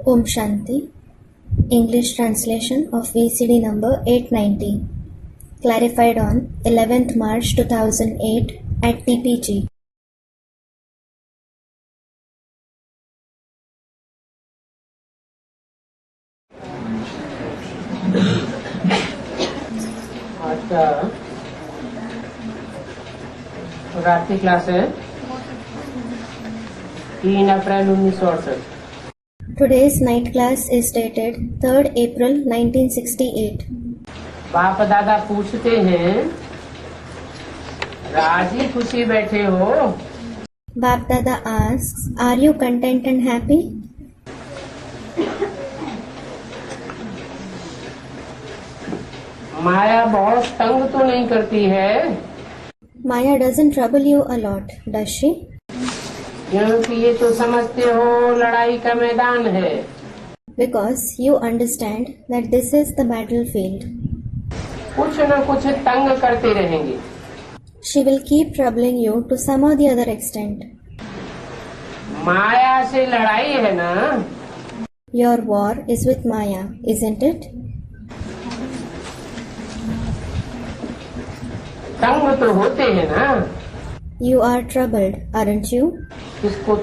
Om Shanti. English translation of VCD number 890. Clarified on 11th March 2008 at TPG. आज का रात्रि class है 3 अप्रैल 1968। Today's night class is dated 3rd April 1968. बाप दादा पूछते हैं, राजी खुशी बैठे हो? Bap Dada asks, are you content and happy? माया बहुत तंग तो नहीं करती है? Maya doesn't trouble you a lot, does she? क्योंकि ये तो समझते हो लड़ाई का मैदान है। Because you understand that this is the battlefield. कुछ न कुछ तंग करते रहेंगे। She will keep troubling you to some or the other extent. माया से लड़ाई है ना? Your war is with Maya, isn't it? तंग तो होते हैं ना? You are troubled, aren't you? किसको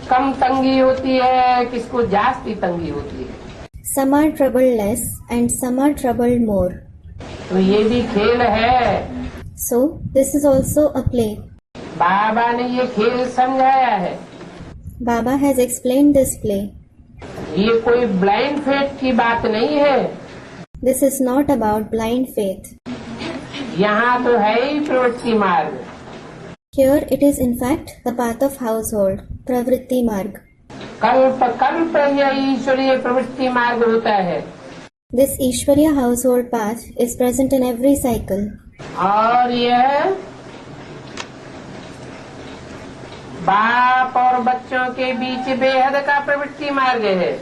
कम तंगी होती है, किसको जास्ती तंगी होती है। Some are troubled less and some are troubled more. तो ये भी खेल है। So, this is also a play. बाबा ने ये खेल समझाया है। Baba has explained this play. ये कोई ब्लाइंड फेथ की बात नहीं है। This is not about blind faith. यहाँ तो है ही प्रवृत्ति मार्ग। Here it is in fact the path of household, Pravritti Marg. कल्प कल्प यह ईश्वरीय प्रवृत्ति मार्ग होता है। This Ishwariya household path is present in every cycle. और यह बाप और बच्चों के बीच बेहद का प्रवृत्ति मार्ग है।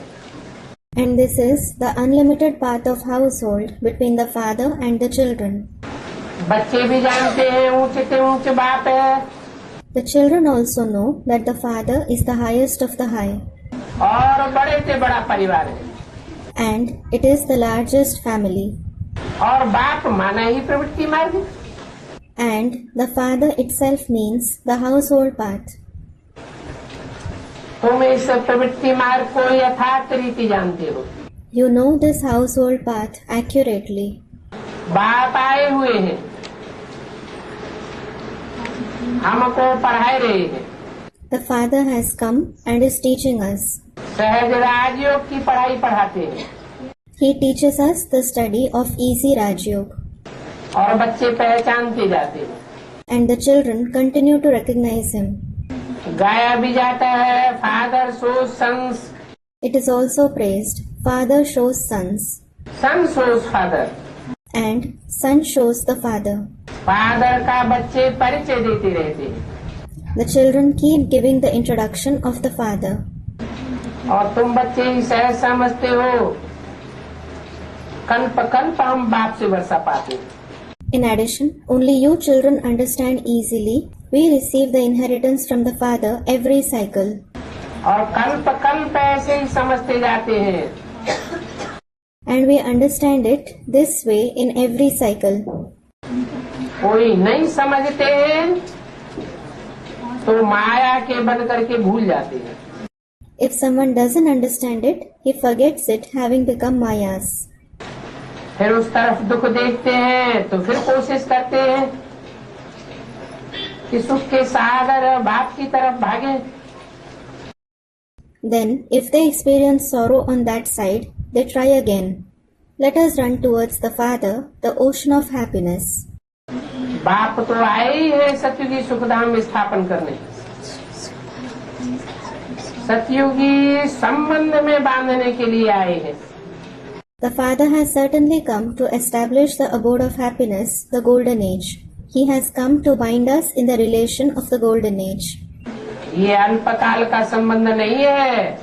And this is the unlimited path of household between the father and the children. बच्चे भी जानते हैं ऊंचे से ऊंच बाप है। The children also know that the father is the highest of the high. और बड़े से बड़ा परिवार है। And it is the largest family. और बाप माना ही प्रवृत्ति मार्ग। And the father itself means the household path. तुम इस प्रवृत्ति मार्ग को यथार्थ रीति जानते हो। You know this household path accurately. बाप आए हुए हैं, हमको पढ़ाए रहे हैं। The father has come and is teaching us. सहज राजयोग की पढ़ाई पढ़ाते हैं। He teaches us the study of easy Rajyog. और बच्चे पहचानते जाते हैं। And the children continue to recognize him. गाया भी जाता है, father shows sons. It is also praised, father shows sons. Son shows father. And son shows the father. Father का बच्चे परिचय देते रहते हैं। The children keep giving the introduction of the father. और तुम बच्चे ही सहज समझते हो, कल्प कल्प हम बाप से वर्षा पाते। In addition, only you children understand easily, we receive the inheritance from the father every cycle. और कल्प कल्प ऐसे ही समझते जाते हैं। And we understand it this way in every cycle. कोई नहीं समझते हैं तो माया के बन करके भूल जाते हैं। If someone doesn't understand it, he forgets it having become Mayas. फिर उस तरफ दुख देखते हैं तो फिर कोशिश करते हैं कि सुख के सागर बाप की तरफ भागे। Then, if they experience sorrow on that side, they try again. Let us run towards the Father, the ocean of happiness. बाप तो आए ही है सतयुगी सुखधाम स्थापन करने, सतयुगी संबंध में बांधने के लिए आए हैं। The Father has certainly come to establish the abode of happiness, the golden age. He has come to bind us in the relation of the golden age. ये अल्पकाल का संबंध नहीं है।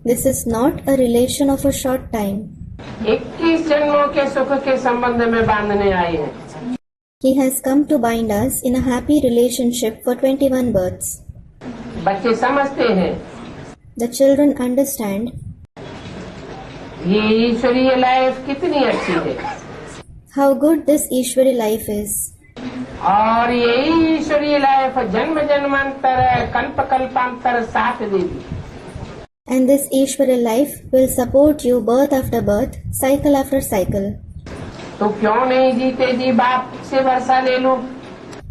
This is not a relation of a short time. 21 जन्मों के सुख के संबंध में बांधने आए हैं। He has come to bind us in a happy relationship for 21 births. बच्चे समझते हैं The children understand ये ईश्वरीय लाइफ कितनी अच्छी है, How good this Ishwari life is. और यही ईश्वरीय लाइफ जन्म जन्मांतर कल्प कल्पांतर साथ देगी। And this Ishwari life will support you birth after birth, cycle after cycle. तो क्यों नहीं जीते जी बाप से वर्षा ले लो।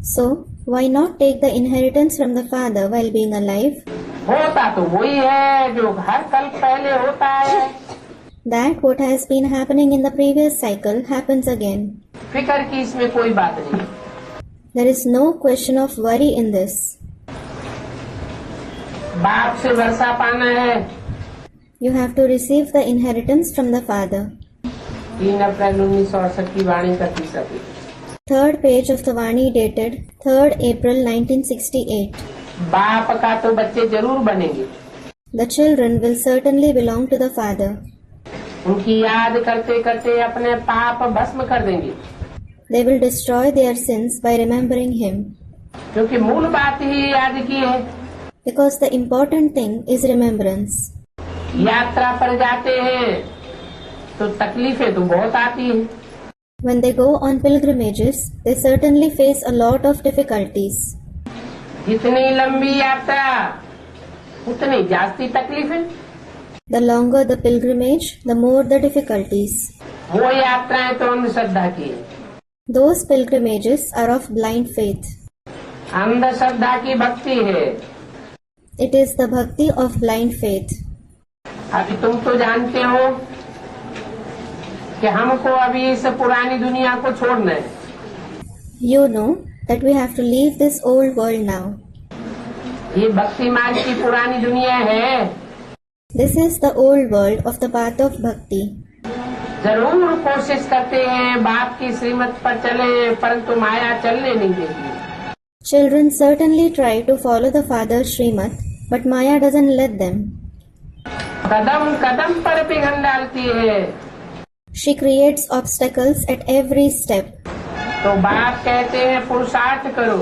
So, why not take the inheritance from the father while being alive? होता तो वही है जो हर कल्प पहले होता है। That what has been happening in the previous cycle happens again. फिकर की इसमें कोई बात नहीं। There is no question of worry in this. बाप से वर्षा पाना है। You have to receive the inheritance from the father. 3 अप्रैल 1968 की वाणी का 30 page. Third page of the Vani dated 3rd April 1968. बाप का तो बच्चे जरूर बनेंगे। The children will certainly belong to the father. उनकी याद करते करते अपने पाप भस्म कर देंगे, They will destroy their sins by remembering him. क्योंकि मूल बात ही याद की है। Because the important thing is remembrance. यात्रा पर जाते हैं तो तकलीफें तो बहुत आती हैं। When they go on pilgrimages, they certainly face a lot of difficulties. जितनी लंबी यात्रा उतनी जास्ती तकलीफें। The longer the pilgrimage, the more the difficulties. वो यात्राएं तो अंधश्रद्धा की है। Those pilgrimages are of blind faith. अंधश्रद्धा की भक्ति है। It is the bhakti of blind faith. अभी तुम तो जानते हो कि हमको अभी इस पुरानी दुनिया को छोड़ना है। You know that we have to leave this old world now. ये भक्ति मार्ग की पुरानी दुनिया है। This is the old world of the path of bhakti. जरूर कोशिश करते हैं बाप की श्रीमत पर चले, परंतु माया चलने नहीं देती। Children certainly try to follow the father's Srimad, but Maya doesn't let them. कदम कदम पर विघ्न डालती है। She creates obstacles at every step. तो बाप कहते हैं पुरुषार्थ करो।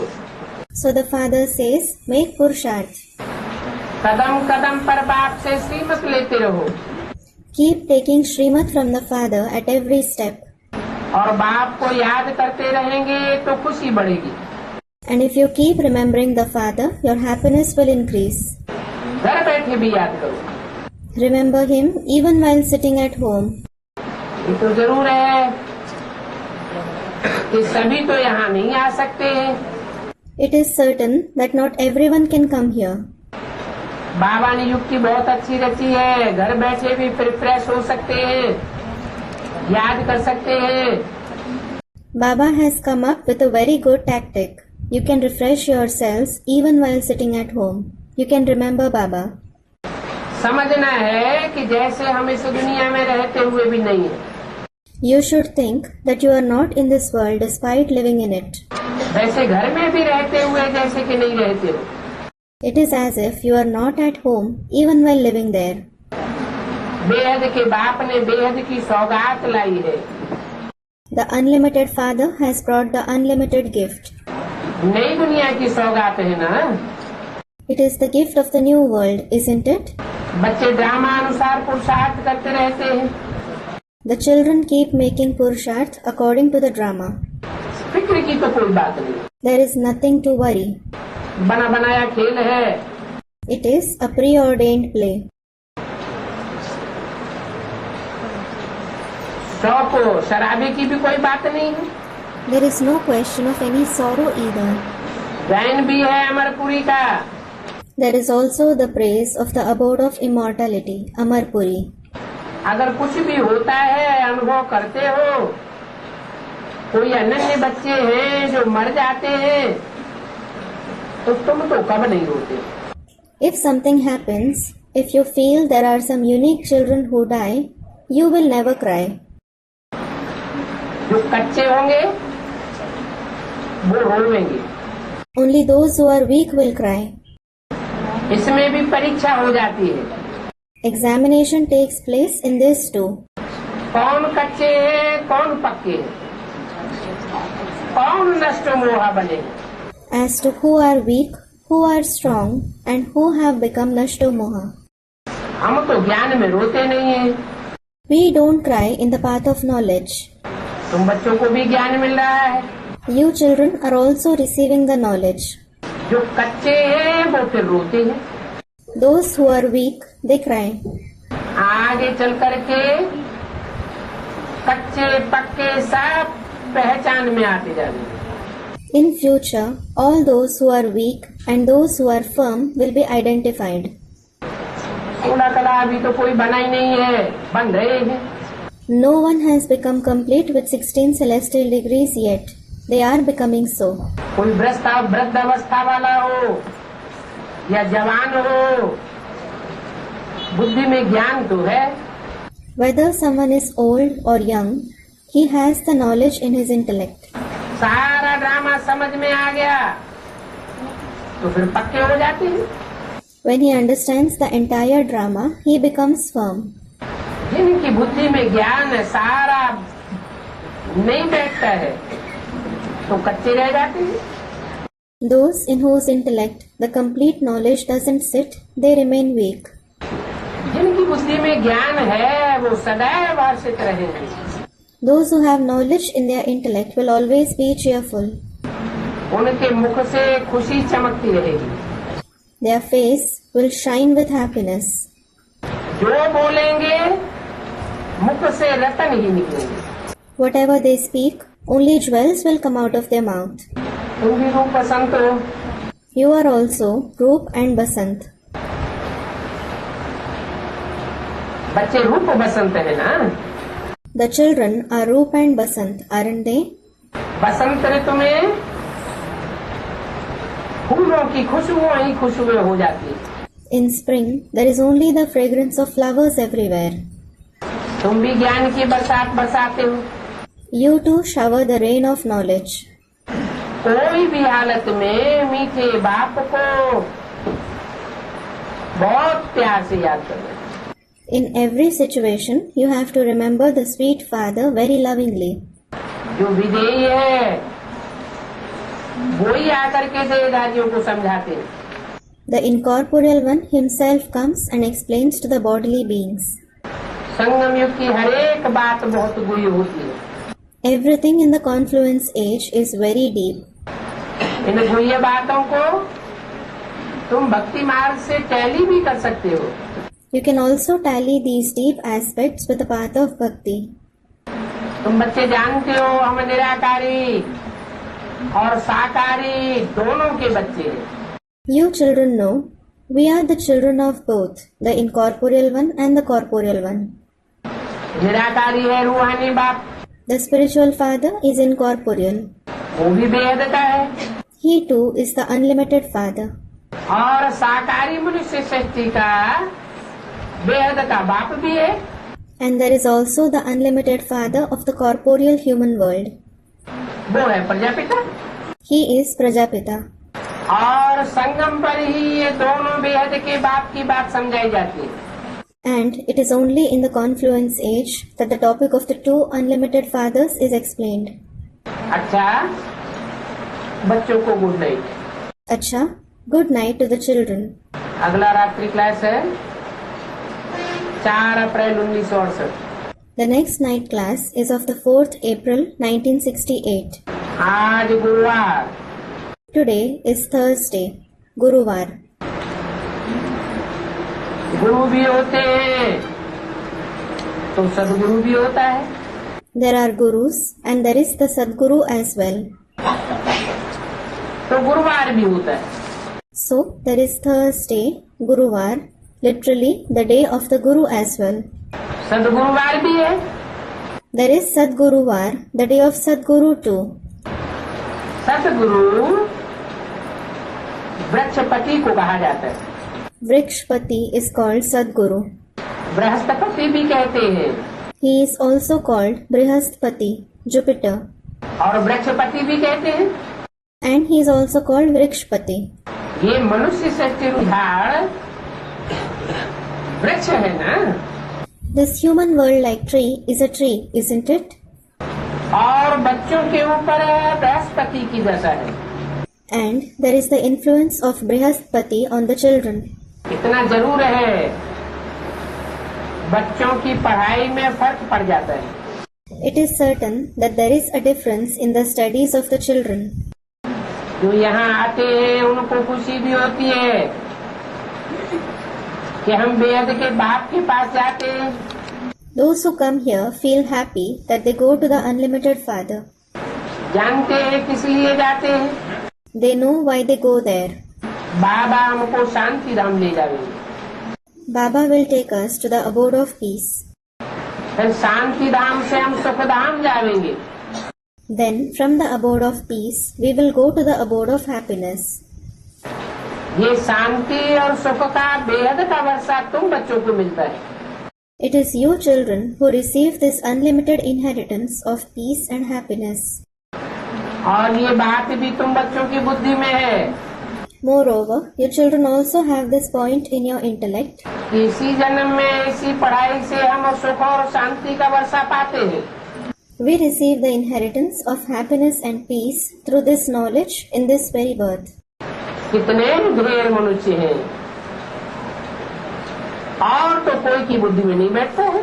So the father says, make purusharth. कदम कदम पर बाप से श्रीमत लेते रहो। Keep taking Srimad from the father at every step. और बाप को याद करते रहेंगे तो खुशी बढ़ेगी। And if you keep remembering the father, your happiness will increase. घर बैठे भी याद करो। Remember him even while sitting at home. ये तो जरूर है कि सभी तो यहाँ नहीं आ सकते हैं। It is certain that not everyone can come here. बाबा ने युक्ति बहुत अच्छी रची है। घर बैठे भी फिर फ्रेश हो सकते हैं, याद कर सकते हैं। Baba has come up with a very good tactic. You can refresh yourselves even while sitting at home. You can remember Baba. समझना है कि जैसे हम इस दुनिया में रहते हुए भी नहीं है, You should think that you are not in this world despite living in it. वैसे घर में भी रहते हुए जैसे कि नहीं रहते हो। It is as if you are not at home even while living there. बेहद के बाप ने बेहद की सौगात लाई है। The unlimited Father has brought the unlimited gift. नई दुनिया की सौगात है ना। It is the gift of the new world, isn't it? बच्चे ड्रामा अनुसार पुरुषार्थ करते रहते हैं। The children keep making purusharth according to the drama. फिक्र की तो कोई बात नहीं। There is nothing to worry. बना बनाया खेल है। It is a preordained play. शौक शराबी की भी कोई बात नहीं है। There is no question of any sorrow either. गायन भी है अमरपुरी का। There is also the praise of the abode of immortality, Amarpuri. अगर कुछ भी होता है अनुभव करते हो, कोई अनन्य बच्चे हैं जो मर जाते हैं, तो तुम तो कब नहीं होते। If something happens, if you feel there are some unique children who die, you will never cry. जो कच्चे होंगे वो रोवेंगे। Only those who are weak will cry. इसमें भी परीक्षा हो जाती है। Examination takes place in this too. कौन कच्चे हैं, कौन पक्के हैं, कौन नष्ट मोहा बने। As to who are weak, who are strong, and who have become Nashto Moha. हम तो ज्ञान में रोते नहीं हैं। We don't cry in the path of knowledge. तुम बच्चों को भी ज्ञान मिल रहा है। You children are also receiving the knowledge. जो कच्चे हैं वो फिर रोते हैं। Those who are weak, they cry. आगे चल करके कच्चे पक्के सब पहचान में आते जाएंगे। In future, all those who are weak and those who are firm will be identified. 16 कला अभी तो कोई बना ही नहीं है, बन रहे हैं। No one has become complete with 16 celestial degrees yet. They are becoming so. कोई वृद्ध अवस्था वाला हो या जवान हो, बुद्धि में ज्ञान तो है। Whether someone is old or young, he has the knowledge in his intellect. सारा ड्रामा समझ में आ गया तो फिर पक्के हो जाते हैं। When he understands the entire drama, he becomes firm. जिनकी बुद्धि में ज्ञान है सारा नहीं बैठता है तो कच्चे रह जाते हैं। Those in whose intellect the complete knowledge doesn't sit, they remain weak. जिनकी बुद्धि में ज्ञान है वो सदैव हर्षित रहेंगे। Those who have knowledge in their intellect will always be cheerful. उनके मुख से खुशी चमकती रहेगी। Their face will shine with happiness. जो बोलेंगे मुख से रतन ही निकलेंगे। Whatever they speak, only jewels will come out of their mouth. तुम भी रूप बसंत हो। You are also Roop and Basant. बच्चे रूप बसंत है ना। The children are Roop and Basant, aren't they? बसंत ऋतु में फूलों की खुशबू ही खुशबू हो जाती है। In spring, there is only the fragrance of flowers everywhere. तुम भी ज्ञान की बरसात बरसाते हो। You too shower the rain of knowledge. कोई भी हालत में मीठे बाप को बहुत प्यार से याद करना। In every situation, you have to remember the sweet Father very lovingly. जो विदेही है वो ही आकर के देहधारियों को समझाते हैं। The incorporeal one himself comes and explains to the bodily beings. संगम युग की हर एक बात बहुत गूढ़ होती है। Everything in the confluence age is very deep. इन गूढ़ बातों को तुम भक्ति मार्ग से टैली भी कर सकते हो। You can also tally these deep aspects with the path of bhakti. तुम बच्चे जानते हो हम निराकारी और साकारी दोनों के बच्चे हैं। You children know, we are the children of both, the incorporeal one and the corporeal one. निराकारी है रूहानी बाप। The spiritual father is incorporeal. वो भी बेहद का है। He too is the unlimited father. और साकारी मनुष्य सृष्टि का बेहद का बाप भी है। And there is also the unlimited father of the corporeal human world. वो है प्रजापिता। He is Prajapita. और संगम पर ही ये दोनों बेहद के बाप की बात समझाई जाती है। And it is only in the confluence age that the topic of the two unlimited fathers is explained. अच्छा, बच्चों को good night. Acha, good night to the children. अगला रात्रि क्लास है 4 अप्रैल 1968। The next night class is of the 4th April 1968. आज गुरुवार। Today is Thursday, Guruvar. गुरु भी होते हैं तो सदगुरु भी होता है। There are gurus and there is the Sadguru as well. तो गुरुवार भी होता है। So there is Thursday, Guruvar, literally the day of the Guru as well. सदगुरुवार भी है। There is Sadguruvar, the day of Sadguru too. सदगुरु वृक्षपति को कहा जाता है। Vrikshpati is called Sadguru. Brihaspati भी कहते हैं। He is also called Brihaspati, Jupiter. और वृक्षपति भी कहते हैं। And he is also called Vrikshpati. ये मनुष्य सृष्टि झाड़ वृक्ष है ना। This human world like tree is a tree, isn't it? और बच्चों के ऊपर बृहस्पति की दशा है। And there is the influence of Brihaspati on the children. इतना जरूर है बच्चों की पढ़ाई में फर्क पड़ जाता है। It is certain that there is a difference in the studies of the children. जो यहाँ आते हैं उनको खुशी भी होती है कि हम बेहद के बाप के पास जाते हैं। Those who come here feel happy that they go to the unlimited Father. जानते हैं किस लिए जाते हैं? They know why they go there. बाबा हमको शांति धाम ले जाएंगे। Baba will take us to the abode of peace. फिर शांति धाम से हम सुख धाम जाएंगे। Then from the abode of peace, we will go to the abode of happiness. ये शांति और सुख का बेहद का वर्षा तुम बच्चों को मिलता है। It is you children who receive this unlimited inheritance of peace and happiness. और ये बात भी तुम बच्चों की बुद्धि में है Moreover, you children also have this point in your intellect कि इसी जन्म में इसी पढ़ाई से हम सुख और शांति का वर्षा पाते हैं। we receive the inheritance of happiness and peace through this knowledge in this very birth. कितने ढेर मनुष्य हैं और तो कोई की बुद्धि में नहीं बैठता है।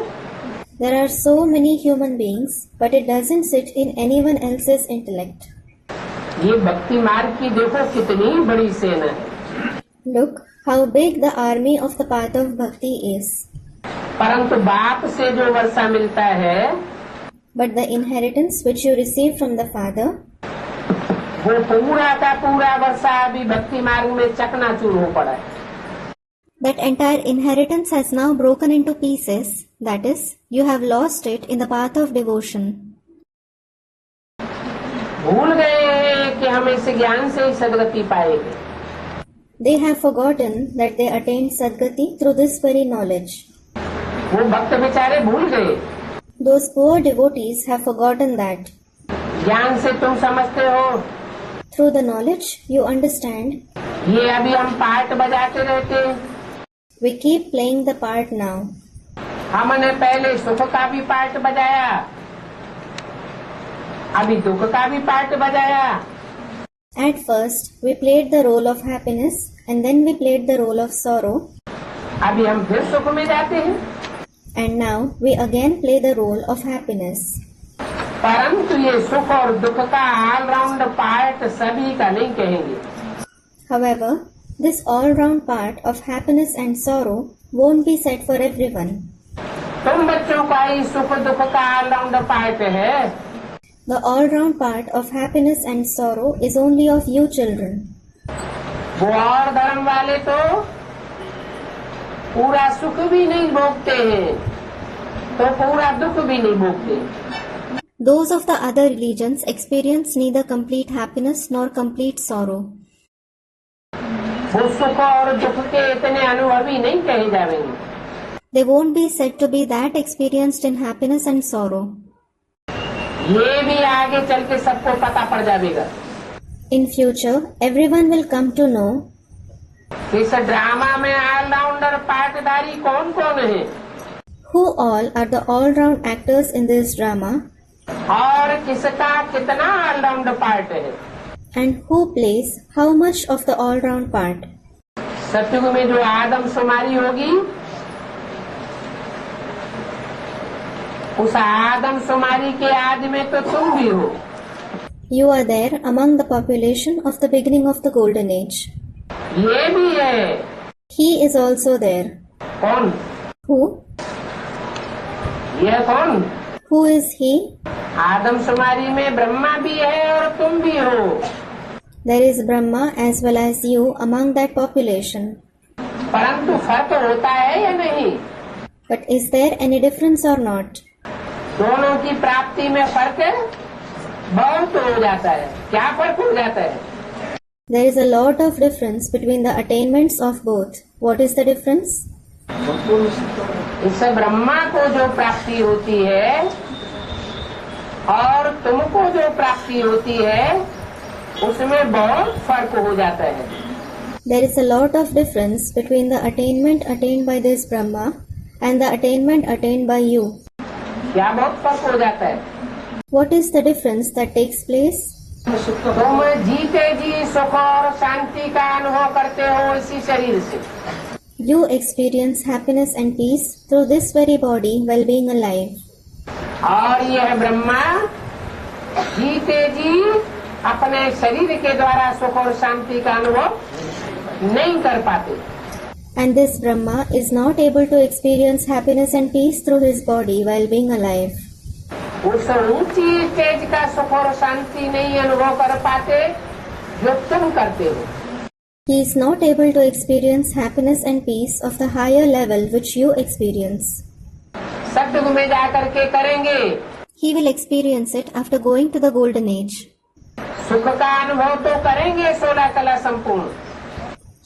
There are so many human beings, but it doesn't sit in anyone else's intellect. ये भक्ति मार्ग की देखो कितनी बड़ी सेना है। Look how big the army of the path of bhakti is. परंतु बाप से जो वर्षा मिलता है But the inheritance which you receive from the Father, वो पूरा का पूरा वर्षा अभी भक्ति मार्ग में चकनाचूर हो पड़ा है। that entire inheritance has now broken into pieces. That is, you have lost it in the path of devotion. भूल गए हैं कि हम इस ज्ञान से ही सदगति पाएंगे। They have forgotten that they attained Sadgati through this very knowledge. वो भक्त बेचारे भूल गए। Those poor devotees have forgotten that. ज्ञान से तुम समझते हो Through the knowledge, you understand. ये अभी हम पार्ट बजाते रहते हैं। We keep playing the part now. हमने पहले सुख का भी पार्ट बजाया, अभी दुख का भी पार्ट बजाया। At first, we played the role of happiness and then we played the role of sorrow. अभी हम फिर सुख में जाते हैं। And now we again play the role of happiness. परंतु ये सुख और दुख का ऑलराउंड पार्ट सभी का नहीं कहेंगे। However, this all-round part of happiness and sorrow won't be said for everyone. तुम बच्चों का ही सुख दुख का ऑलराउंड पार्ट है। The all-round part of happiness and sorrow is only of you children. वो और धर्म वाले तो पूरा सुख भी नहीं भोगते हैं, तो पूरा दुख भी नहीं भोगते। Those of the other religions experience neither complete happiness nor complete sorrow. वो सुख और दुख के इतने अनुभवी नहीं कहे जाएंगे। They won't be said to be that experienced in happiness and sorrow. ये भी आगे चल के सबको पता पड़ जाएगा। In future, everyone will come to know इस ड्रामा में ऑलराउंडर पार्टदारी कौन कौन है who all are the all-round actors in this drama और किसका कितना ऑलराउंड पार्ट है। and who plays how much of the all-round part. सतयुग में जो आदम शुमारी होगी, उस आदम शुमारी के आदि में तो तुम भी हो। You are there among the population of the beginning of the golden age. ये भी है। He is also there. कौन? Who? ये कौन? Who is he? आदम शुमारी में ब्रह्मा भी है और तुम भी हो। There is Brahma as well as you among that population. परंतु फर्क होता है या नहीं? But is there any difference or not? दोनों की प्राप्ति में फर्क है, बहुत हो जाता है। क्या फर्क हो जाता है? There is a lot of difference between the attainments of both. What is the difference? इस ब्रह्मा को जो प्राप्ति होती है और तुमको जो प्राप्ति होती है, उसमें बहुत फर्क हो जाता है। There is a lot of difference between the attainment attained by this Brahma and the attainment attained by you. क्या बहुत फर्क हो जाता है? What is the difference that takes place? तुम जीते जी सुख और शांति का अनुभव करते हो इसी शरीर से। You experience happiness and peace through this very body while being alive. और यह ब्रह्मा जीते जी अपने शरीर के द्वारा सुख और शांति का अनुभव नहीं कर पाते। And this Brahma is not able to experience happiness and peace through his body while being alive. उस ऊंची स्टेज का सुख और शांति नहीं अनुभव कर पाते जो तुम करते हो। He is not able to experience happiness and peace of the higher level which you experience. सत्युग में जाकर के करेंगे। He will experience it after going to the golden age. सुख का अनुभव तो करेंगे 16 कला संपूर्ण,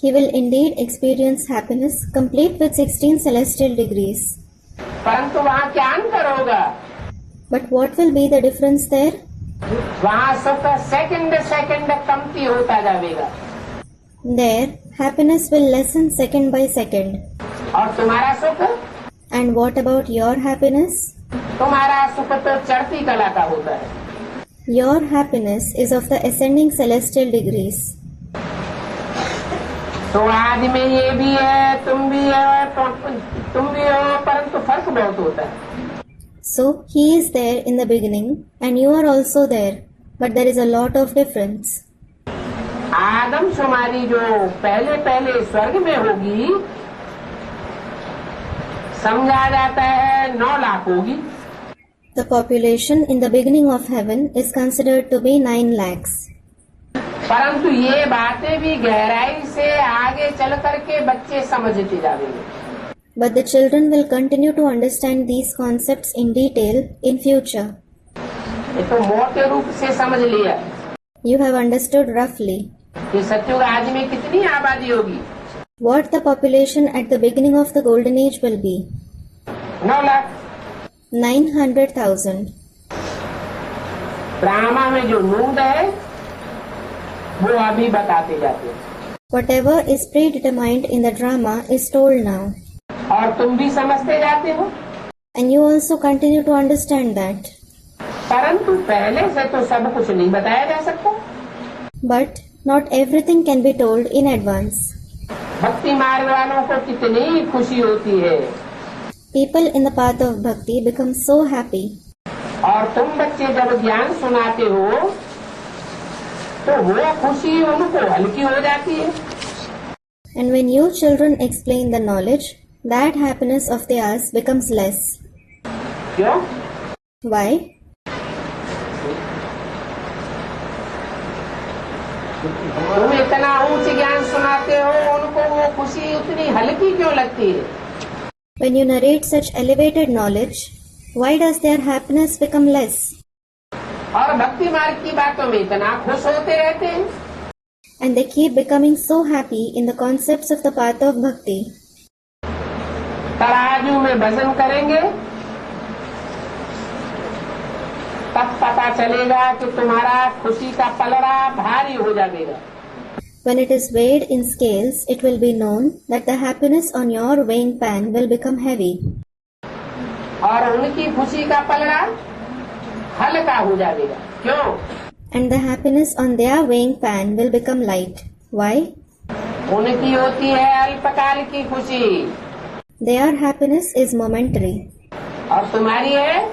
He will indeed experience happiness complete with 16 celestial degrees. परंतु वहाँ क्या अंतर होगा? But what will be the difference there? वहाँ सुख सेकंड सेकंड कमती होता जाएगा There, happiness will lessen second by second. और तुम्हारा सुख, And what about your happiness? तुम्हारा सुख तो चढ़ती कला का होता है। Your happiness is of the ascending celestial degrees. तो आज में ये भी है, तुम भी हो, परंतु फर्क बहुत होता है। So, he is there in the beginning and you are also there, but there is a lot of difference. आदम शुमारी जो पहले पहले स्वर्ग में होगी, समझा जाता है 9 लाख होगी। The population in the beginning of heaven is considered to be 9 lakhs. परंतु ये बातें भी गहराई से आगे चल करके बच्चे समझते जाएंगे। But the children will continue to understand these concepts in detail in future. ये तो मोटे रूप से समझ लिया You have understood roughly कि सत्युग आज में कितनी आबादी होगी। what the population at the beginning of the golden age will be. 9 lakh. 900,000. Drama में जो नूंद है वो अभी बताते जाते हैं Whatever is predetermined in the drama is told now. और तुम भी समझते जाते हो। And you also continue to understand that. परंतु पहले से तो सब कुछ नहीं बताया जा सकता। But not everything can be told in advance. भक्ति मार्ग वालों को कितनी खुशी होती है People in the path of bhakti become so happy. और तुम बच्चे जब ज्ञान सुनाते हो तो वो खुशी उनको हल्की हो जाती है। And when you children explain the knowledge, that happiness of theirs becomes less. क्यों? Why? तुम इतना ऊंच ज्ञान सुनाते हो, उनको वो खुशी उतनी हल्की क्यों लगती है? When you narrate such elevated knowledge, why does their happiness become less? और भक्ति मार्ग की बातों में इतना खुश होते रहते हैं। And they keep becoming so happy in the concepts of the path of bhakti. तराजू में वजन करेंगे तब पता चलेगा कि तुम्हारा खुशी का पलड़ा भारी हो जाएगा। When it is weighed in scales, it will be known that the happiness on your weighing pan will become heavy. और उनकी खुशी का पलड़ा हल्का हो जाएगा। क्यों? And the happiness on their weighing pan will become light. Why? उनकी होती है अल्पकाल की खुशी Their happiness is momentary. और तुम्हारी है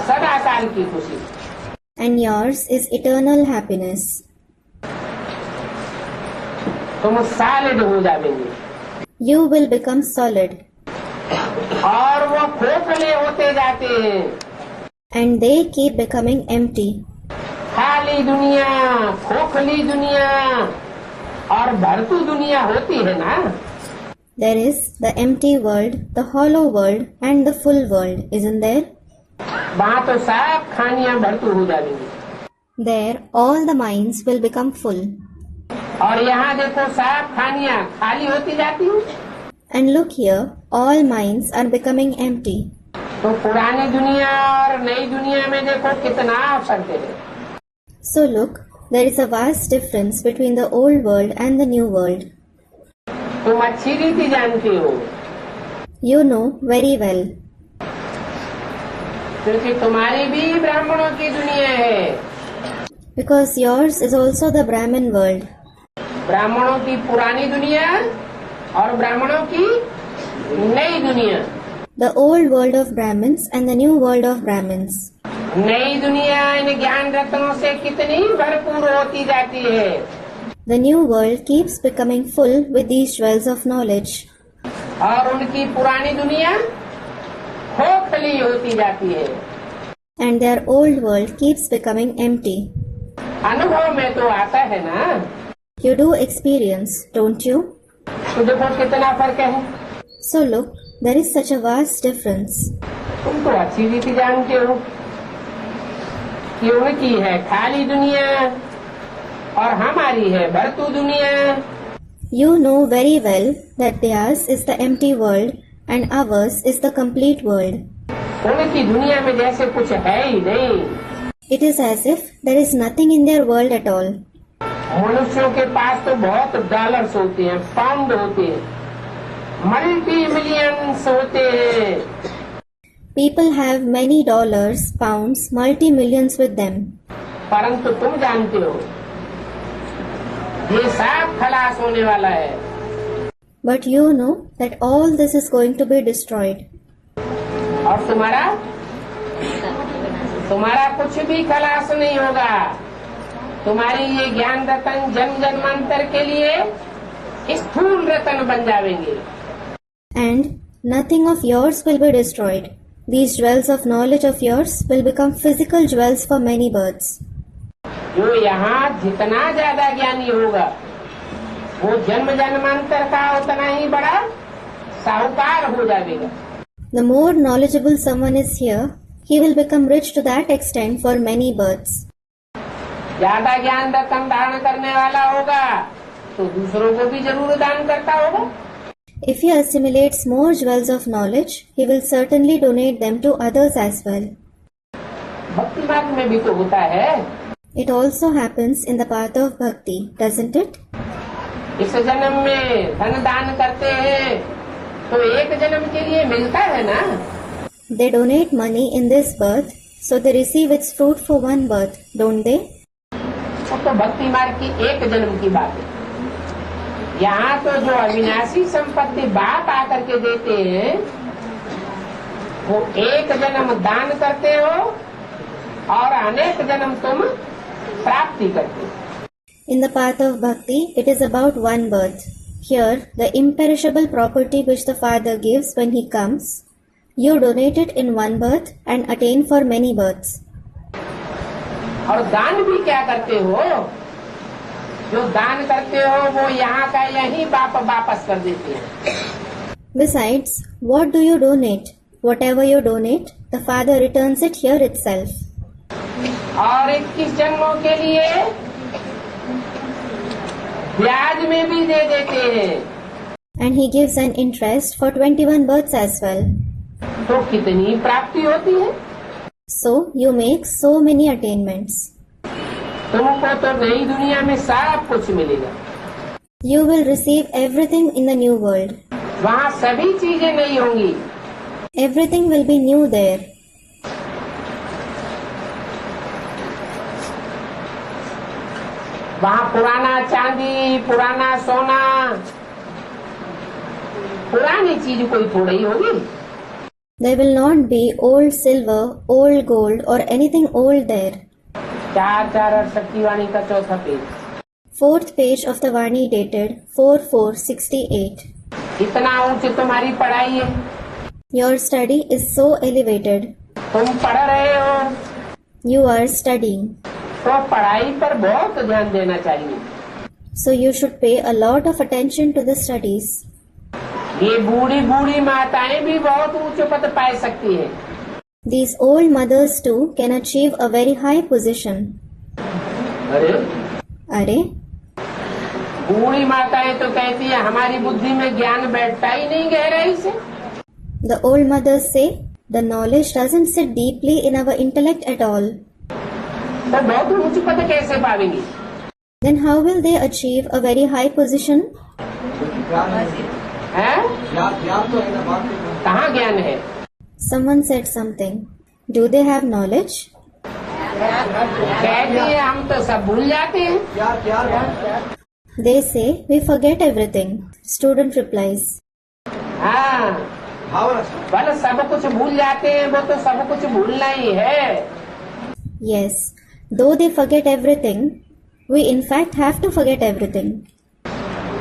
सदाकाल की खुशी। And yours is eternal happiness. तुम सॉलिड हो जाएंगे You will become solid. और वो खोखले होते जाते हैं। And they keep becoming empty. खाली दुनिया, खोखली दुनिया और भरतू दुनिया होती है ना। There is the empty world, the hollow world, and the full world, isn't there? वहाँ तो सब खानियां भरतू हो जाएंगी। There, all the minds will become full. और यहाँ देखो सब खानियां खाली होती जाती हैं। And look here, all minds are becoming empty. तो पुरानी दुनिया और नई दुनिया में देखो कितना फर्क है। So look, there is a vast difference between the old world and the new world. तुम अच्छी रीति जानते हो You know very well, क्योंकि तुम्हारी भी ब्राह्मणों की दुनिया है। because yours is also the Brahmin world. ब्राह्मणों की पुरानी दुनिया और ब्राह्मणों की नई दुनिया। The old world of Brahmins and the new world of Brahmins. नई दुनिया इन ज्ञान रत्नों से कितनी भरपूर होती जाती है। The new world keeps becoming full with these jewels of knowledge. और उनकी पुरानी दुनिया खोखली होती जाती है। And their old world keeps becoming empty. अनुभव में तो आता है ना। You do experience, don't you? तो देखो कितना फर्क है। So look, there is such a vast difference. तुम तो अच्छी रीति जानते हो कि उनकी है खाली दुनिया और हमारी है भरतू दुनिया। You know very well that theirs is the empty world and ours is the complete world. उनकी दुनिया में जैसे कुछ है ही नहीं। It is as if there is nothing in their world at all. मनुष्यों के पास तो बहुत डॉलर्स होते हैं, पाउंड होते हैं, मल्टी मिलियंस होते हैं। People have many dollars, pounds, multi-millions with them. परंतु तुम जानते हो ये सब खलास होने वाला है। But you know that all this is going to be destroyed. और तुम्हारा कुछ भी खलास नहीं होगा। तुम्हारी ये ज्ञान रतन जन्म जन्मांतर के लिए स्थूल रतन बन जाएंगे। And nothing of yours will be destroyed. These jewels of knowledge of yours will become physical jewels for many births. जो यहाँ जितना ज्यादा ज्ञानी होगा वो जन्म जन्मांतर का उतना ही बड़ा साहूकार हो जाएगा। The more knowledgeable someone is here, he will become rich to that extent for many births. ज्यादा ज्ञान रतन धारण करने वाला होगा तो दूसरों को भी जरूर दान करता होगा। If he assimilates more jewels of knowledge, he will certainly donate them to others as well. भक्ति मार्ग में भी तो होता है। It also happens in the path of bhakti, doesn't it? इस जन्म में धन दान करते हैं तो एक जन्म के लिए मिलता है ना। They donate money in this birth, so they receive its fruit for one birth, don't they? तो भक्ति मार्ग की एक जन्म की बात है। यहाँ तो जो अविनाशी संपत्ति बाप आकर के देते हैं वो एक जन्म दान करते हो और अनेक जन्म तुम प्राप्ति करते हो। In the path of bhakti, it is about one birth. Here, the imperishable property which the Father gives when he comes, you donate it in one birth and attain for many births. और दान भी क्या करते हो? जो दान करते हो वो यहाँ का यही बाप वापस कर देते हैं। Besides, what do you donate? Whatever you donate, the Father returns it here itself. और 21 जन्मों के लिए ब्याज में भी दे देते हैं। And he gives an interest for 21 births as well. तो कितनी प्राप्ति होती है? So you make so many attainments. तुमको तो नई दुनिया में सब कुछ मिलेगा। You will receive everything in the new world. वहाँ सभी चीजें नहीं होंगी। Everything will be new there. वहाँ पुराना चांदी, पुराना सोना, पुरानी चीज कोई थोड़ा ही होगी। There will not be old silver, old gold or anything old there. 4 और शक्तिवाणी का चौथा page. 4th page of the Vani dated 4/4/68. इतना ऊंची तुम्हारी पढ़ाई है। Your study is so elevated. तुम पढ़ रहे हो You are studying. तो पढ़ाई पर बहुत ध्यान देना चाहिए। So you should pay a lot of attention to the studies. ये बूढ़ी बूढ़ी माताएं भी बहुत ऊंचे पद पा सकती है। These old mothers too can achieve a very high position. अरे बूढ़ी माताएं तो कहती है हमारी बुद्धि में ज्ञान बैठता ही नहीं गहराई से। The old mothers say the knowledge doesn't sit deeply in our intellect at all. तो बहुत ऊंची पद कैसे पावेंगी? Then how will they achieve a very high position? है? कहाँ ज्ञान है? Someone said something. Do they have knowledge? कहती है हम तो सब भूल जाते हैं। They say we forget everything. Student replies. हाँ, भले सब कुछ भूल जाते हैं, वो तो सब कुछ भूलना ही है। Yes, though they forget everything, we in fact have to forget everything.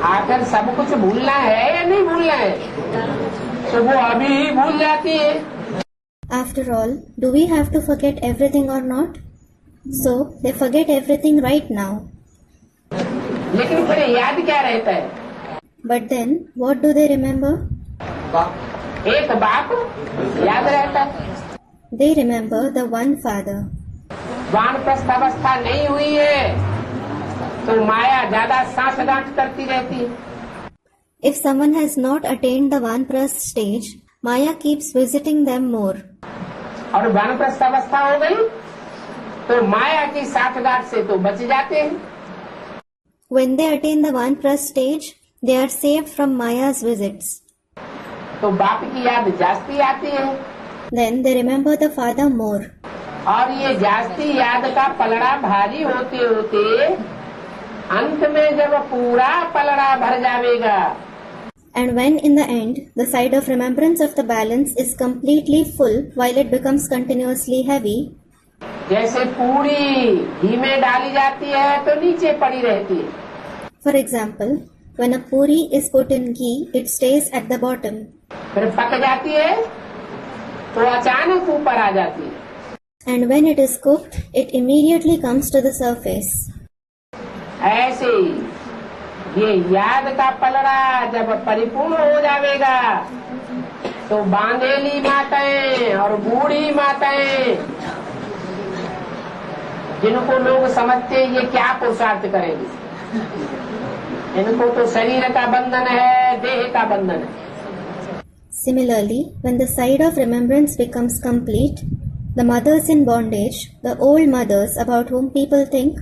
आखिर सब कुछ भूलना है या नहीं भूलना है, तो वो अभी ही भूल जाती है। After all, do we have to forget everything or not? So, they forget everything right now. लेकिन फिर याद क्या रहता है? But then, what do they remember? एक बाप याद रहता है। They remember the one father. वानप्रस्थ अवस्था नहीं हुई है तो माया ज्यादा सांठगांठ करती रहती है। If someone has not attained the Vanprastha stage, Maya keeps visiting them more. और वानप्रस्थ अवस्था हो गई तो माया की सांठगांठ से तो बच जाते हैं। When they attain the Vanprastha stage, they are saved from Maya's visits. तो बाप की याद जास्ती आती है। Then they remember the father more. और ये जास्ती याद का पलड़ा भारी होते होते अंत में जब पूरा पलड़ा भर जाएगा, And when in the end, the side of remembrance of the balance is completely full while it becomes continuously heavy, जैसे पूरी घी में डाली जाती है तो नीचे पड़ी रहती है। for example, when a puri is put in ghee, it stays at the bottom. फिर पक जाती है तो अचानक ऊपर आ जाती है। And when it is cooked, it immediately comes to the surface. ऐसे ही ये याद का पलड़ा जब परिपूर्ण हो जाएगा तो बांधेली माताएं और बूढ़ी माताएं, जिनको लोग समझते ये क्या पुरुषार्थ करेंगे, इनको तो शरीर का बंधन है, देह का बंधन है। Similarly, when the side of remembrance becomes complete, the mothers in bondage, the old mothers about whom people think,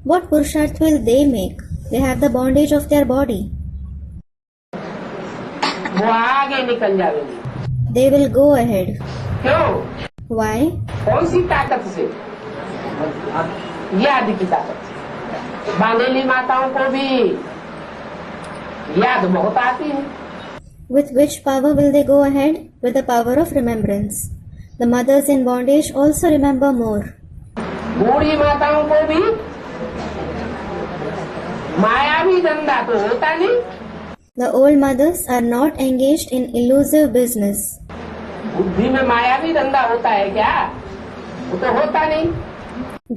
what purusharth will they make? They have the bondage of their body. वो आगे निकल जाएंगे। They will go ahead. क्यों? Why? कौन सी ताकत से? याद की ताकत से। बांधेली माताओं को भी याद बहुत आती है। With which power will they go ahead? With the power of remembrance. The mothers in bondage also remember more. बूढ़ी माताओं को भी मायावी धंधा तो होता नहीं। The old mothers are not engaged in elusive business. बुद्धि में मायावी धंधा होता है क्या? वो तो होता नहीं।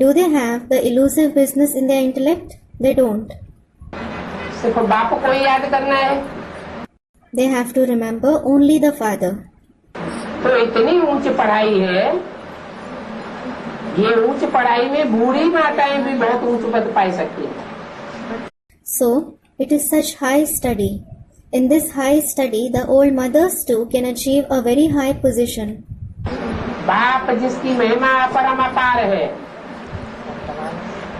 Do they have the elusive business in their intellect? They don't. सिर्फ बाप को ही याद करना है। They have to remember only the father. तो इतनी ऊंच पढ़ाई है, ये ऊंच पढ़ाई में बूढ़ी माताएं भी बहुत ऊंच पद पा सकती हैं। So, it is such high study. In this high study, the old mothers too can achieve a very high position. बाप जिसकी महिमा परम अपार है,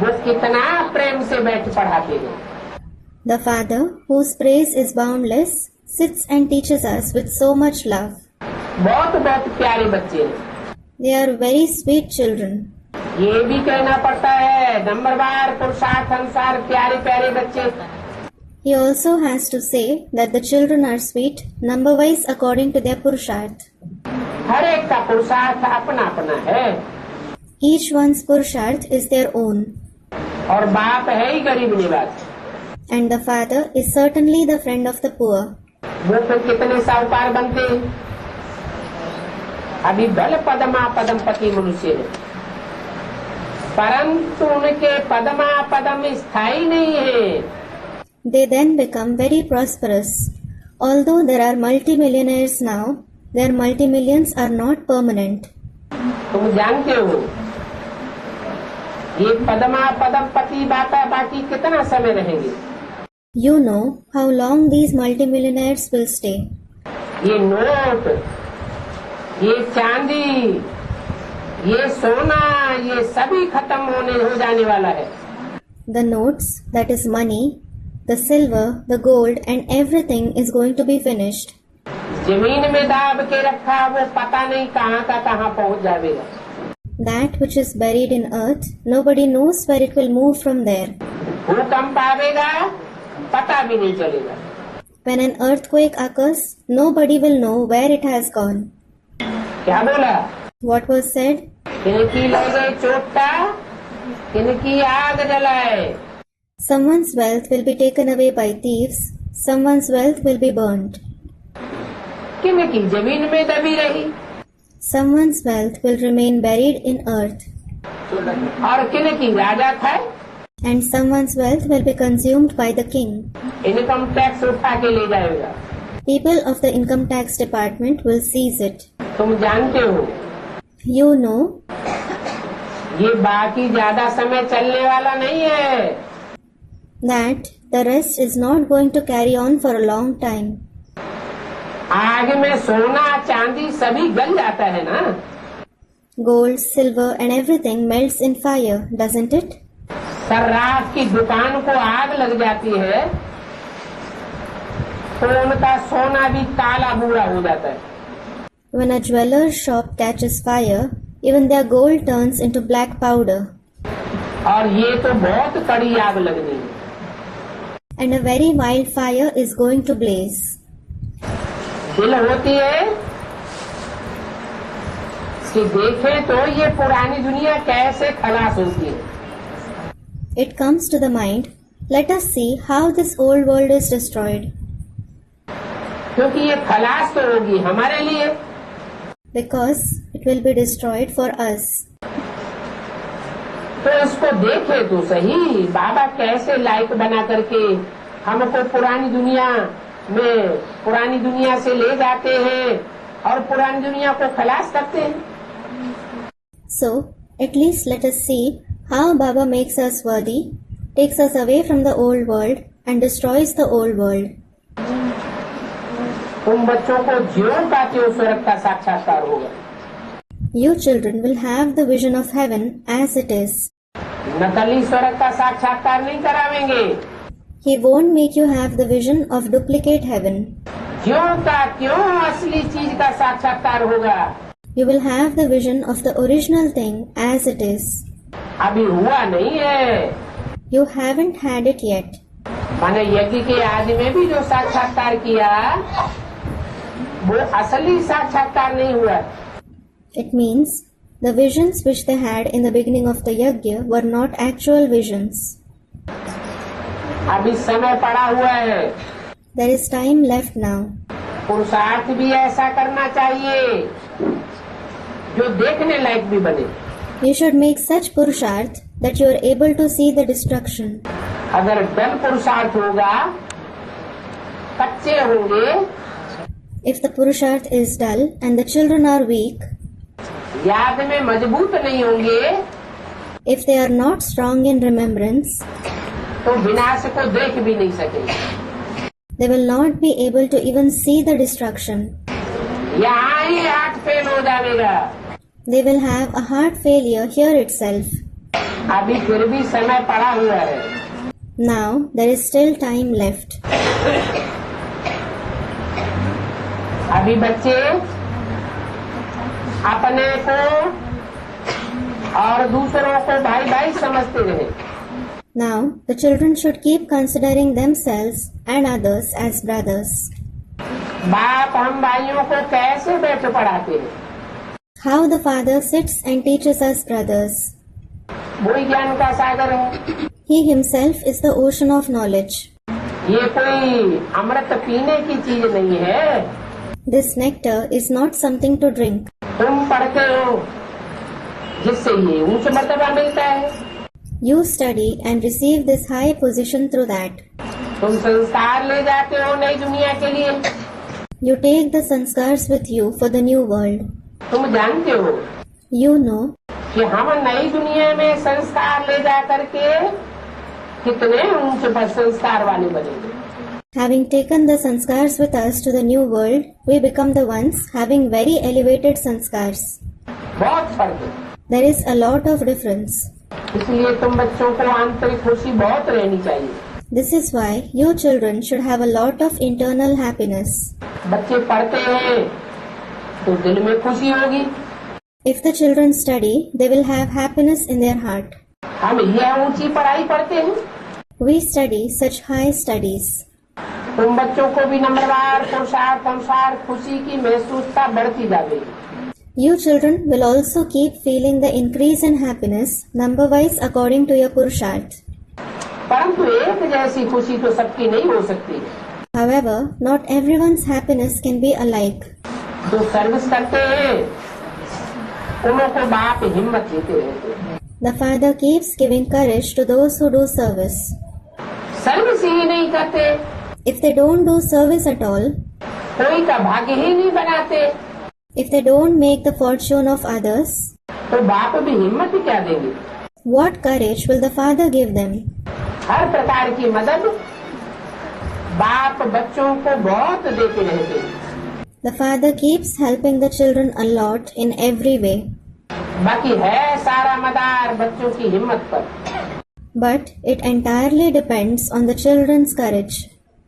वो कितना प्रेम से बैठ पढ़ाते हैं। The father, whose praise is boundless, sits and teaches us with so much love. बहुत बहुत प्यारे बच्चे हैं। They are very sweet children. ये भी कहना पड़ता है नंबरवार पुरुषार्थ अनुसार प्यारे प्यारे बच्चे। He also has to say that the children are sweet, number-wise according to their purusharth. हर एक का पुरुषार्थ अपना अपना है। Each one's purusharth is their own. और बाप है ही गरीब निवाज। And the father is certainly the friend of the poor. वो फिर कितने साहूकार बनते हैं। अभी बल पदमा पदम पति मनुष्य है, परंतु उनके पदमा पदम स्थायी नहीं है। They then become very prosperous. Although there are multimillionaires now, their multimillions are not permanent. तुम जानते हो ये पदमा पदम पति बाकी कितना समय रहेंगे? You know how long these multimillionaires will stay. ये नोट, ये चांदी, ये सोना, ये सभी खत्म हो जाने वाला है। The notes, that is money, the silver, the gold and everything is going to be finished. जमीन में दाब के रखा वो पता नहीं कहाँ का कहाँ पहुँच जाएगा। That which is buried in earth, nobody knows where it will move from there. भूकंप आवेगा पता भी नहीं चलेगा। When an earthquake occurs, nobody will know where it has gone. क्या बोला? What was said? किनकी लगे चोटा, किनकी आग जलाए। Someone's wealth will be taken away by thieves, someone's wealth will be burnt. किनकी जमीन में दबी रही, Someone's wealth will remain buried in earth, और किनकी राजा खाए। and someone's wealth will be consumed by the king. Income tax उठा के ले जाएगा। People of the income tax department will seize it. तुम जानते हो You know ये बाकी ज्यादा समय चलने वाला नहीं है। that the rest is not going to carry on for a long time. आग में सोना चांदी सभी गल जाता है ना। Gold, silver and everything melts in fire, doesn't it? Sarraf की दुकान को आग लग जाती है तो उनका सोना भी काला भूरा हो जाता है। When a jeweler's shop catches fire, even their gold turns into black powder. और ये तो बहुत कड़ी आग लगनी है। And a very wild fire is going to blaze. दिल होती है कि देखें तो ये पुरानी दुनिया कैसे खलास होती है। It comes to the mind, let us see how this old world is destroyed. क्योंकि ये खलास तो होगी हमारे लिए, Because it will be destroyed for us. तो इसको देखे तो सही बाबा कैसे लाइट बना करके हमको पुरानी दुनिया से ले जाते हैं और पुरानी दुनिया को खलास करते हैं। So, at least let us see how Baba makes us worthy, takes us away from the old world and destroys the old world. तुम बच्चों को ज्यों का त्यों स्वर्ग का साक्षात्कार होगा। You children will have the vision of heaven as it is. नकली स्वर्ग का साक्षात्कार नहीं करावेंगे। He won't make you have the vision of duplicate heaven. ज्यों का त्यों असली चीज का साक्षात्कार होगा। You will have the vision of the original thing as it is. अभी हुआ नहीं है। You haven't had it yet. माने यज्ञ के आदि में भी जो साक्षात्कार किया वो असली साक्षात्कार नहीं हुआ। It means the visions which they had in the beginning of the yajna were not actual visions. अभी समय पड़ा हुआ है। There is time left now. पुरुषार्थ भी ऐसा करना चाहिए जो देखने लायक भी बने। You should make such purusharth that you are able to see the destruction. अगर डल पुरुषार्थ होगा, कच्चे होंगे, If the purusharth is dull and the children are weak, याद में मजबूत नहीं होंगे, if they are not strong in remembrance, तो विनाश को देख भी नहीं सकेंगे। they will not be able to even see the destruction. यहाँ ही हार्ट फेल हो जाएगा। They will have a heart failure here itself. अभी फिर भी समय पड़ा हुआ है। Now there is still time left. अभी बच्चे अपने को और दूसरों को भाई भाई समझते रहे। Now the children should keep considering themselves and others as brothers. बाप हम भाइयों को कैसे बैठ पढ़ाते हैं। How the Father sits and teaches us brothers. वही ज्ञान का सागर है। He himself is the ocean of knowledge. ये कोई अमृत पीने की चीज नहीं है। This nectar is not something to drink. तुम पढ़ते हो जिससे ये ऊंच मर्तबा मिलता है। You study and receive this high position through that. तुम संस्कार ले जाते हो नई दुनिया के लिए। You take the sanskars with you for the new world. तुम जानते हो You know कि हम नई दुनिया में संस्कार ले जा करके कितने ऊंच पर संस्कार वाले बनेंगे। having taken the sanskars with us to the new world, we become the ones having very elevated sanskars. बहुत फर्क है। There is a lot of difference. इसलिए तुम बच्चों को आंतरिक खुशी बहुत रहनी चाहिए। This is why you children should have a lot of internal happiness. बच्चे पढ़ते हैं तो दिल में खुशी होगी। If the children study, they will have happiness in their heart. हम यह ऊंची पढ़ाई पढ़ते हैं we study such high studies. तुम बच्चों को भी नंबरवार पुरुषार्थ अनुसार खुशी की महसूसता बढ़ती जाएगी। You children will also keep feeling the increase in happiness number-wise according to your Purusharth. परंतु एक जैसी खुशी तो सबकी नहीं हो सकती। However, not everyone's happiness can be alike. जो सर्विस करते हैं उन्हों को बाप हिम्मत देते रहते हैं। The Father keeps giving courage to those who do service. Service ही नहीं करते, If they don't do service at all, कोई का भाग्य ही नहीं बनाते, if they don't make the fortune of others, तो बाप भी हिम्मत ही क्या देंगे। what courage will the Father give them? हर प्रकार की मदद बाप बच्चों को बहुत देते रहते हैं। The Father keeps helping the children a lot in every way. बाकी है सारा मदार बच्चों की हिम्मत पर। But it entirely depends on the children's courage.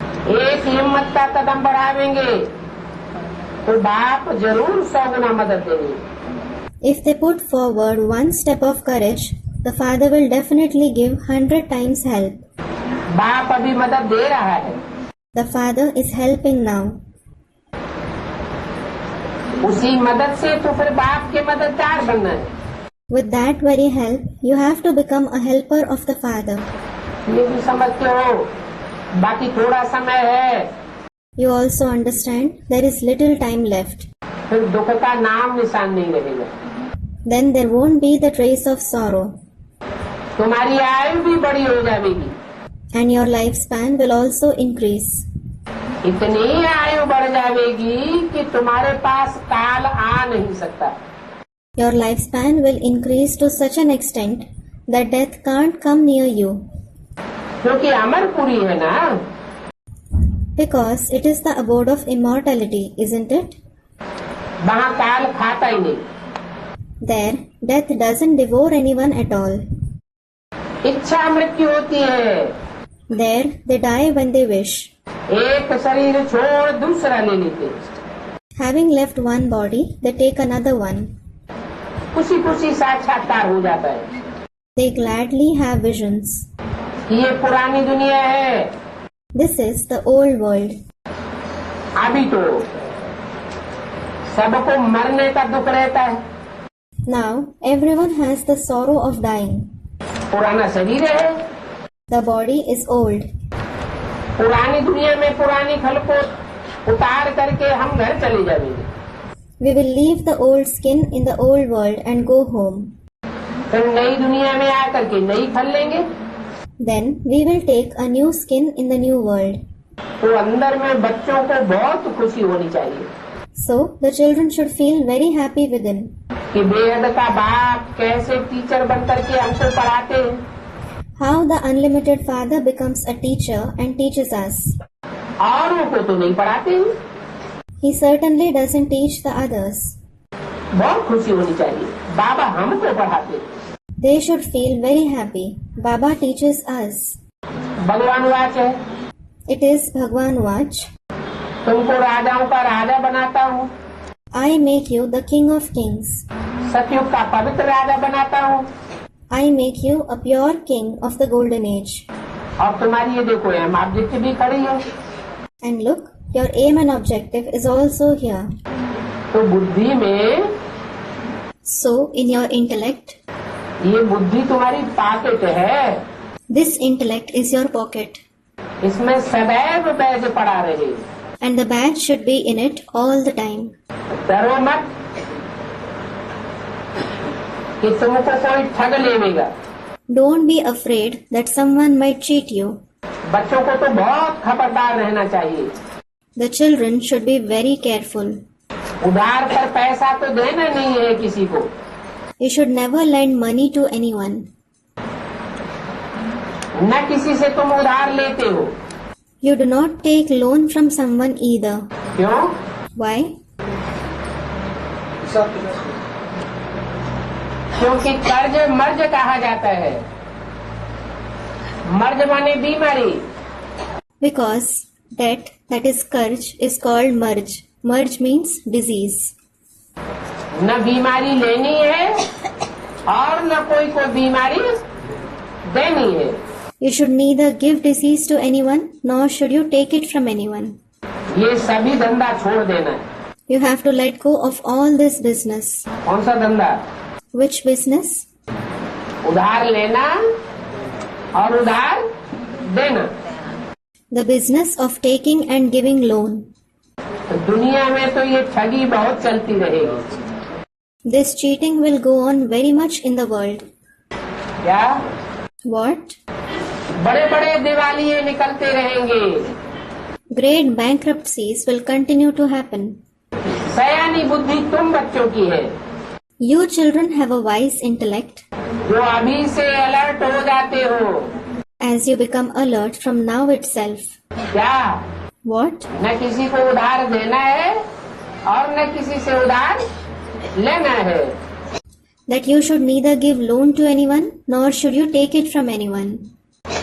एक हिम्मत का कदम बढ़ावेंगे तो बाप जरूर 100 गुना मदद देंगे। If they put forward one step of courage, the Father will definitely give 100 times help. बाप अभी मदद दे रहा है, The Father is helping now. उसी मदद से तो फिर बाप के मददगार बनना है। With that very help, you have to become a helper of the Father. ये भी समझते हो, बाकी थोड़ा समय है, You also understand there is little time left. फिर दुख का नाम निशान नहीं रहेगा। Then there won't be the trace of sorrow. तुम्हारी आयु भी बड़ी हो जाएगी, And your lifespan will also increase. इतनी आयु बढ़ जाएगी कि तुम्हारे पास काल आ नहीं सकता। Your lifespan will increase to such an extent that death can't come near you. क्योंकि अमरपुरी है ना, Because it is the abode of immortality, isn't it? वहाँ काल खाता ही नहीं। There, death doesn't devour anyone at all. इच्छा मृत्यु होती है, There, they die when they wish. एक शरीर छोड़ दूसरा ले लेते, Having left one body, they take another one. खुशी खुशी साक्षात्कार हो जाता है। They gladly have visions. ये पुरानी दुनिया है, This is the old world. अभी तो सबको मरने का दुख रहता है। Now, everyone has the sorrow of dying. पुराना शरीर है, The body is old. पुरानी दुनिया में पुरानी खल को उतार करके हम घर चले जाएंगे। We will leave the old skin in the old world and go home. फिर नई दुनिया में आकर के नई खल लेंगे, Then we will take a new skin in the new world. तो अंदर में बच्चों को बहुत खुशी होनी चाहिए So, the children should feel very happy within. कि बेहद का बाप कैसे टीचर बन करके हमको पढ़ाते हैं, How the unlimited Father becomes a teacher and teaches us. औरों को तो नहीं पढ़ाते हैं। He certainly doesn't teach the others. बहुत खुशी होनी चाहिए, बाबा हमको पढ़ाते हैं। They should feel very happy. Baba teaches us. भगवान वाच है, It is Bhagwan Vach. तुमको राजाओं का राजा बनाता हूँ, I make you the King of Kings. सतयुग का पवित्र राजा बनाता हूँ, I make you a pure King of the Golden Age. और तुम्हारी ये देखो एम ऑब्जेक्टिव भी खड़ी है। And look, your aim and objective is also here. तो बुद्धि में So, in your intellect, ये बुद्धि तुम्हारी पॉकेट है, this intellect is your pocket. इसमें सदैव बैज पड़ा रहे। And the badge should be in it all the time. डरो मत कि तुमको कोई ठग लेगा। Don't be afraid that someone might cheat you. बच्चों को तो बहुत खबरदार रहना चाहिए। The children should be very careful. उधार पर पैसा तो देना नहीं है किसी को। You should never lend money to anyone. न किसी से तुम उधार लेते हो। You do not take loan from someone either. क्यों? Why? क्योंकि कर्ज मर्ज कहा जाता है। मर्ज माने बीमारी। Because debt, that is Karj, is called Marj. Marj means disease. न बीमारी लेनी है और न कोई को बीमारी देनी है। You should neither give disease to anyone, nor should you take it from anyone. ये सभी धंधा छोड़ देना है। You have to let go of all this business. कौन सा धंधा? Which business? उधार लेना और उधार देना। The business of taking and giving loan. तो दुनिया में तो ये ठगी बहुत चलती रहेगी। This cheating will go on very much in the world. क्या? What? बड़े बड़े दिवालिये निकलते रहेंगे। Great bankruptcies will continue to happen. सयानी बुद्धि तुम बच्चों की है, You children have a wise intellect. जो अभी से अलर्ट हो जाते हो। As you become alert from now itself. क्या? What? न किसी को उधार देना है और न किसी से उधार लेना है। That you should neither give loan to anyone, nor should you take it from anyone.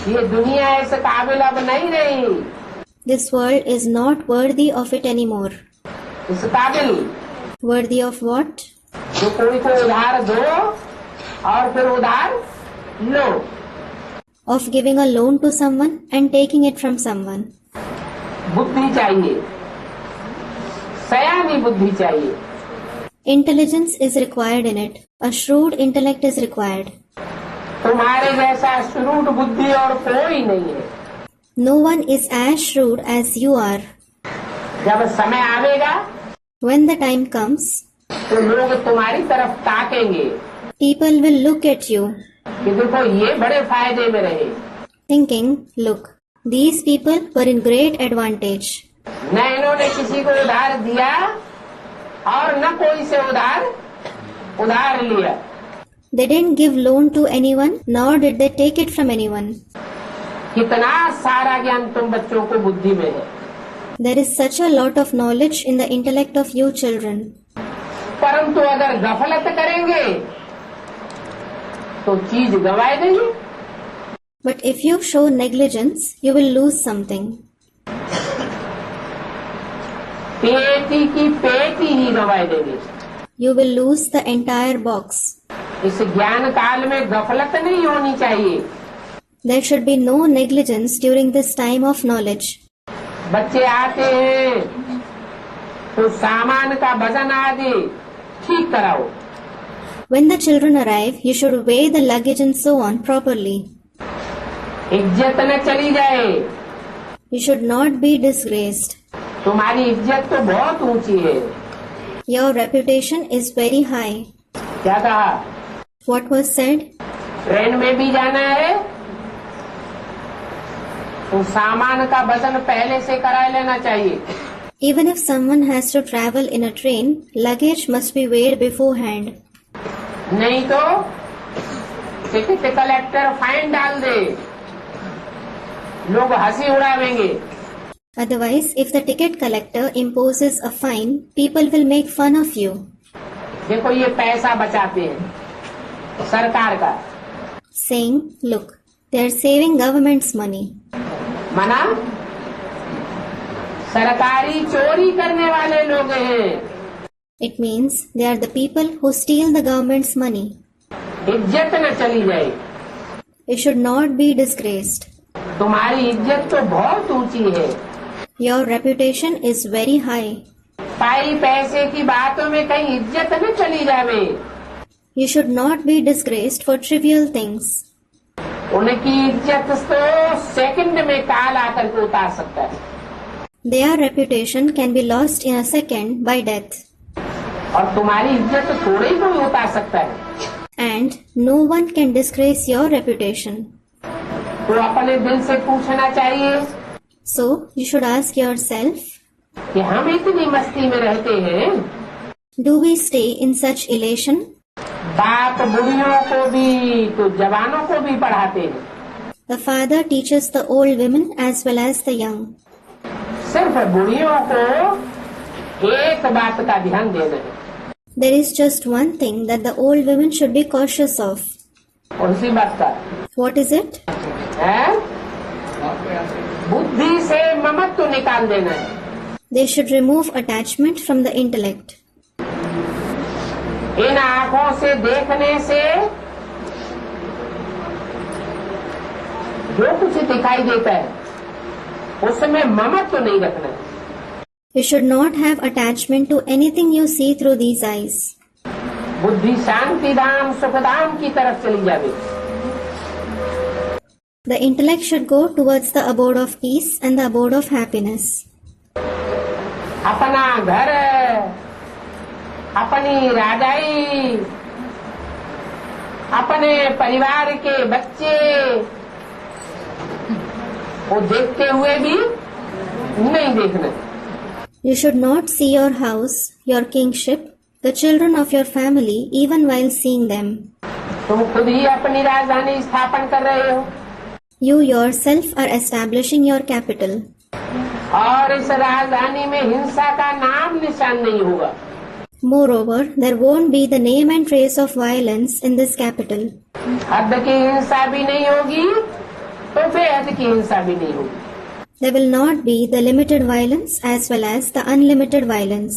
ये दुनिया ऐसे काबिल अब नहीं रही। This world is not worthy of it anymore. इस काबिल Worthy of what? जो कोई को उधार दो और फिर उधार लो। Of giving a loan to someone and taking it from someone. बुद्धि चाहिए, सयानी बुद्धि चाहिए। Intelligence is required in it. A shrewd intellect is required. तुम्हारे जैसा श्रूड बुद्धि और कोई नहीं है। No one is as shrewd as you are. जब समय आवेगा When the time comes, तो लोग तुम्हारी तरफ ताकेंगे people will look at you, कि देखो ये बड़े फायदे में रहे। thinking, look, these people were in great advantage. न इन्होंने किसी को उधार दिया और न कोई से उधार लिया। They didn't give loan to anyone, nor did they take it from anyone. कितना सारा ज्ञान तुम बच्चों को बुद्धि में है, There is such a lot of knowledge in the intellect of you children. परंतु अगर गफलत करेंगे तो चीज गंवाए देंगे। But if you show negligence, you will lose something. पेटी की पेटी ही गंवाए देंगे। You will lose the entire box. इस ज्ञान काल में गफलत नहीं होनी चाहिए। There should be no negligence during this time of knowledge. बच्चे आते हैं तो सामान का वजन आदि ठीक कराओ। When the children arrive, you should weigh the luggage and so on properly. इज्जत न चली जाए। You should not be disgraced. तुम्हारी इज्जत तो बहुत ऊंची है। Your reputation is very high. क्या कहा? What was said? ट्रेन में भी जाना है तो सामान का वजन पहले से करा लेना चाहिए। Even if someone has to travel in a train, luggage must be weighed beforehand. नहीं तो टिकट कलेक्टर फाइन डाल दे, लोग हंसी उड़ावेंगे। Otherwise, if the ticket collector imposes a fine, people will make fun of you. देखो ये पैसा बचाते हैं सरकार का। Saying, look, they are saving government's money. मना सरकारी चोरी करने वाले लोग हैं। It means they are the people who steal the government's money. इज्जत न चली जाए। You should not be disgraced. तुम्हारी इज्जत तो बहुत ऊंची है। Your reputation is very high. पाई पैसे की बातों में कहीं इज्जत न चली जावे। You should not be disgraced for trivial things. उनकी इज्जत तो सेकंड में काल आकर के उतार सकता है। Their reputation can be lost in a second by death. और तुम्हारी इज्जत थोड़े ही कोई उतार सकता है। And no one can disgrace your reputation. तो अपने दिल से पूछना चाहिए So, you should ask yourself, कि हम इतनी मस्ती में रहते हैं, do we stay in such elation? बाप बुढ़ियों को भी तो जवानों को भी पढ़ाते हैं। The father teaches the old women as well as the young. सिर्फ बुढ़ियों को एक बात का ध्यान देना है। There is just one thing that the old women should be cautious of. और उसी बात का What is it? है बुद्धि से ममत्व निकाल देना है। They should remove attachment from the intellect. इन आंखों से देखने से जो कुछ दिखाई देता है उसमें ममत्व नहीं रखना है। You should not have attachment to anything you see through these eyes. बुद्धि शांति धाम सुखधाम की तरफ चली जावे। The intellect should go towards the abode of peace and the abode of happiness. अपना घर, अपनी राजाई, अपने परिवार के बच्चे वो देखते हुए भी नहीं देखना। You should not see your house, your kingship, the children of your family, even while seeing them. तुम खुद ही अपनी राजधानी स्थापन कर रहे हो You yourself are establishing your capital. और इस राजधानी में हिंसा का नाम निशान नहीं होगा। Moreover, there won't be the name and trace of violence in this capital. हद की हिंसा भी नहीं होगी तो बेहद की हिंसा भी नहीं होगी। There will not be the limited violence as well as the unlimited violence.